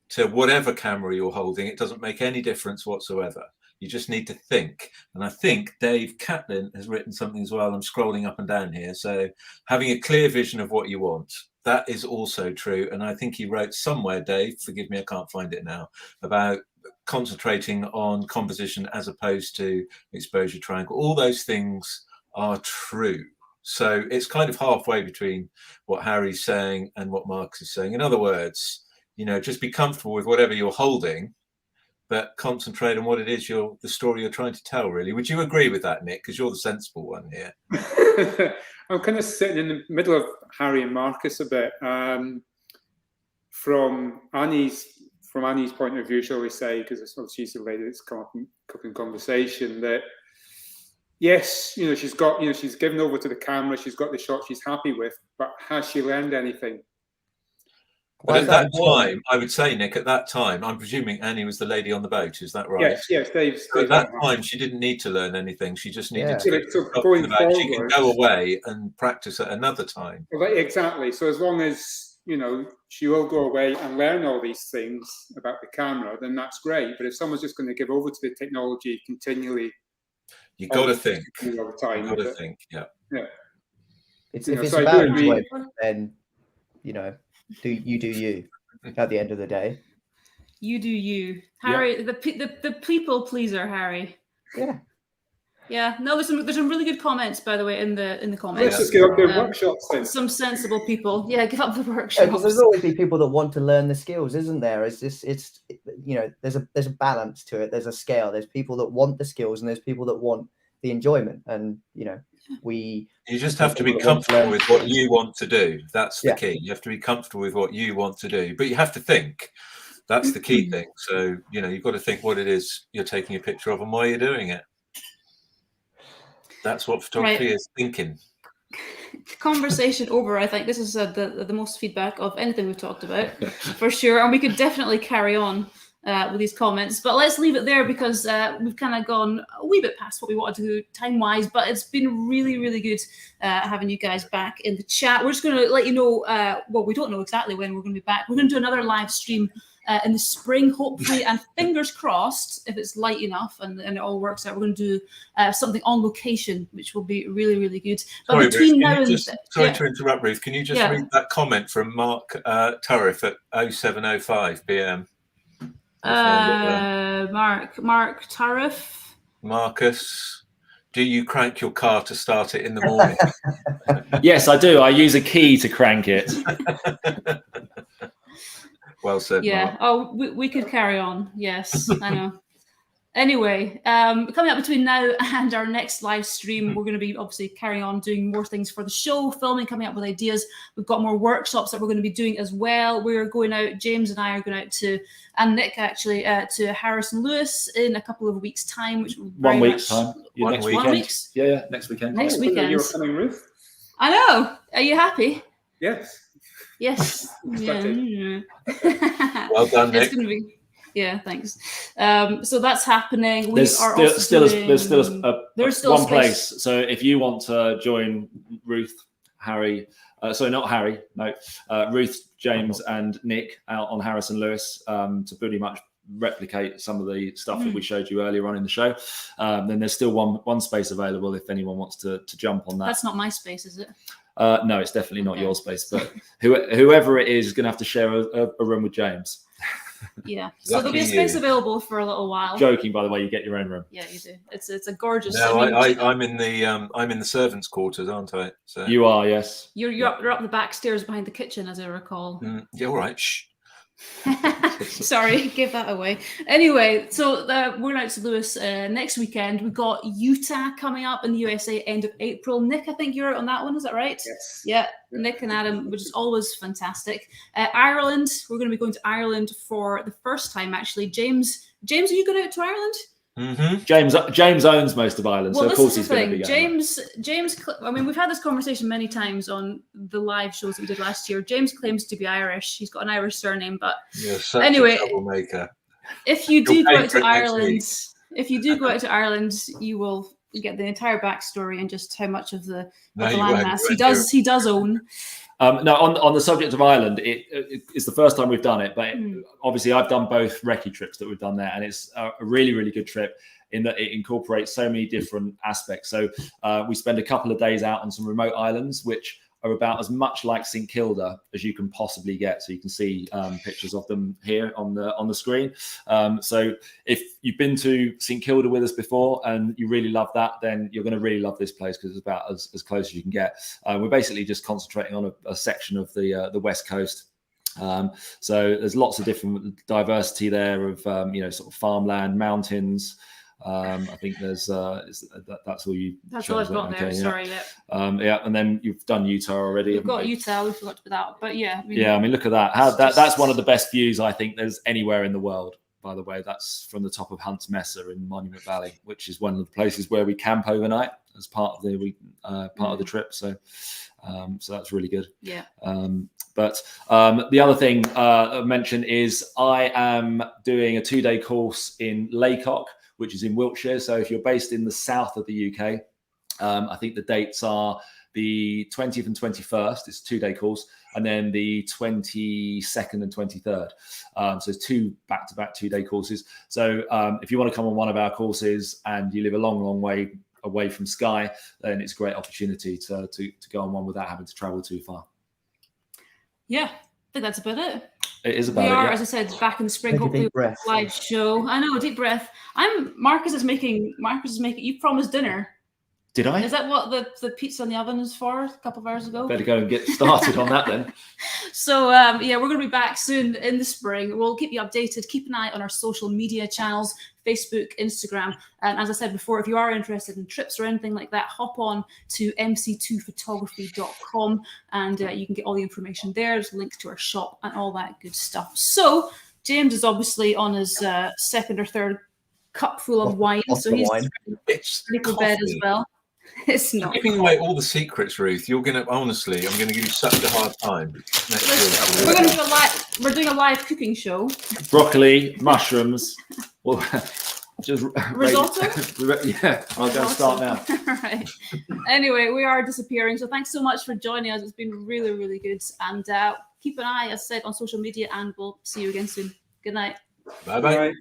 to whatever camera you're holding. It doesn't make any difference whatsoever. You just need to think. And I think Dave Catlin has written something as well. I'm scrolling up and down here. So having a clear vision of what you want, that is also true. And I think he wrote somewhere, Dave, forgive me, I can't find it now, about concentrating on composition as opposed to exposure triangle. All those things are true. So it's kind of halfway between what Harry's saying and what Marcus is saying. In other words, you know, just be comfortable with whatever you're holding, but concentrate on what it is the story you're trying to tell, really. Would you agree with that, Nick? Because you're the sensible one here. I'm kind of sitting in the middle of Harry and Marcus a bit. From Annie's point of view, shall we say, because she's the lady that's come up in conversation, that yes, you know, she's given over to the camera, she's got the shot she's happy with, but has she learned anything? But at that time, I would say, Nick, at that time, I'm presuming Annie was the lady on the boat. Is that right? Yes, Dave. So at that time, she didn't need to learn anything. She just needed to. So going forward, she can go away and practice at another time. Well, exactly. So as long as, you know, she will go away and learn all these things about the camera, then that's great. But if someone's just going to give over to the technology continually, you've got to think. All the time, you've got to think. Yeah. If it's about enjoyment, then, you know, do you at the end of the day. You do you, Harry. The people pleaser, Harry. Yeah. No, there's some really good comments, by the way, in the comments. Let's just give up the workshops then. Some sensible people. Yeah, give up the workshops. Because there's always be people that want to learn the skills, isn't there? It's you know, there's a balance to it. There's a scale. There's people that want the skills, and there's people that want the enjoyment. And you know, you just have to be comfortable with what you want to do. That's the key. You have to be comfortable with what you want to do, but you have to think. That's the key thing. So, you know, you've got to think what it is you're taking a picture of and why you're doing it. That's what photography is, thinking. Conversation over. I think this is the most feedback of anything we've talked about, for sure. And we could definitely carry on with these comments, but let's leave it there because we've kind of gone a wee bit past what we wanted to do time-wise, but it's been really, really good having you guys back in the chat. We're just going to let you know, well, we don't know exactly when we're going to be back. We're going to do another live stream in the spring, hopefully, and fingers crossed, if it's light enough and it all works out, we're going to do something on location, which will be really, really good. But sorry, between Ruth, now and sorry to interrupt, Ruth. Can you just read that comment from Mark Turriff at 07:05 p.m. Mark Turriff. Marcus, do you crank your car to start it in the morning? Yes, I do. I use a key to crank it. Well said. Yeah. Mark. Oh, we could carry on. Yes, I know. Anyway, coming up between now and our next live stream, we're going to be obviously carrying on doing more things for the show, filming, coming up with ideas. We've got more workshops that we're going to be doing as well. We're going out, James and I are going out to, and Nick actually, to Harrison Lewis in a couple of weeks' time, which will 1 week's time. Next weekend. Yeah, next weekend. Next weekend. You're coming, Ruth? I know. Are you happy? Yes. Yes. Yeah. Well done, Nick. It's going to be. Yeah, thanks. So that's happening. There's still one place. So if you want to join Ruth, Harry, not Harry, no, Ruth, James, and Nick out on Harrison Lewis to pretty much replicate some of the stuff that we showed you earlier on in the show, then there's still one space available if anyone wants to jump on that. That's not my space, is it? No, it's definitely not your space, but whoever it is going to have to share a room with James. Yeah, so there'll be a space available for a little while. Joking, by the way, you get your own room. Yeah, you do. It's a gorgeous. No, I'm in the servants' quarters, aren't I? So you are, yes. You're up the back stairs behind the kitchen, as I recall. Yeah, all right. Shh. Sorry, give that away. Anyway, so we're out to Lewis next weekend. We've got Utah coming up in the USA end of April. Nick, I think you're out on that one. Is that right? Yes. Yeah, Nick and Adam, which is always fantastic. Ireland, we're going to be going to Ireland for the first time, actually. James, are you going out to Ireland? Mm-hmm. James owns most of Ireland, so of course he's going to be going. James. I mean, we've had this conversation many times on the live shows that we did last year. James claims to be Irish. He's got an Irish surname, but anyway, if you do go out to Ireland, you will get the entire backstory and just how much of the landmass he does own. No, on the subject of Ireland, it's the first time we've done it, but obviously I've done both recce trips that we've done there, and it's a really, really good trip in that it incorporates so many different aspects. So we spend a couple of days out on some remote islands, which are about as much like St Kilda as you can possibly get. So you can see pictures of them here on the screen. So if you've been to St Kilda with us before and you really love that, then you're going to really love this place because it's about as close as you can get. We're basically just concentrating on a section of the West Coast. So there's lots of different diversity there of sort of farmland, mountains. I think there's that's all you. That's all I've got there. Sorry, yeah, and then you've done Utah already. We've got Utah. We forgot to put that, but yeah. I mean, look at that. That's one of the best views I think there's anywhere in the world. By the way, that's from the top of Hunts Mesa in Monument Valley, which is one of the places where we camp overnight as part of the trip. So that's really good. Yeah. But the other thing I mentioned is I am doing a 2-day course in Laycock, which is in Wiltshire. So if you're based in the south of the UK, I think the dates are the 20th and 21st. It's a 2-day course. And then the 22nd and 23rd. So it's 2 back-to-back 2-day courses. So if you want to come on one of our courses and you live a long, long way away from Skye, then it's a great opportunity to go on one without having to travel too far. Yeah, I think that's about it. It is about we are, yeah. As I said, back in the spring. Take a Hopefully, deep breath. live show. I know, deep breath. Marcus is making. You promised dinner. Did I? Is that what the pizza in the oven is for? A couple of hours ago. Better go and get started on that then. So we're going to be back soon in the spring. We'll keep you updated. Keep an eye on our social media channels, Facebook, Instagram. And as I said before, if you are interested in trips or anything like that, hop on to mc2photography.com and you can get all the information there. There's links to our shop and all that good stuff. So James is obviously on his second or third cup full of wine. So he's ready for bed as well. It's not. Giving away all the secrets, Ruth. I'm going to give you such a hard time. We're going to do we're doing a live cooking show. Broccoli, mushrooms. Well, just risotto. Yeah, I'll go start now. All right. Anyway, we are disappearing. So thanks so much for joining us. It's been really, really good. And keep an eye, as I said, on social media, and we'll see you again soon. Good night. Bye-bye.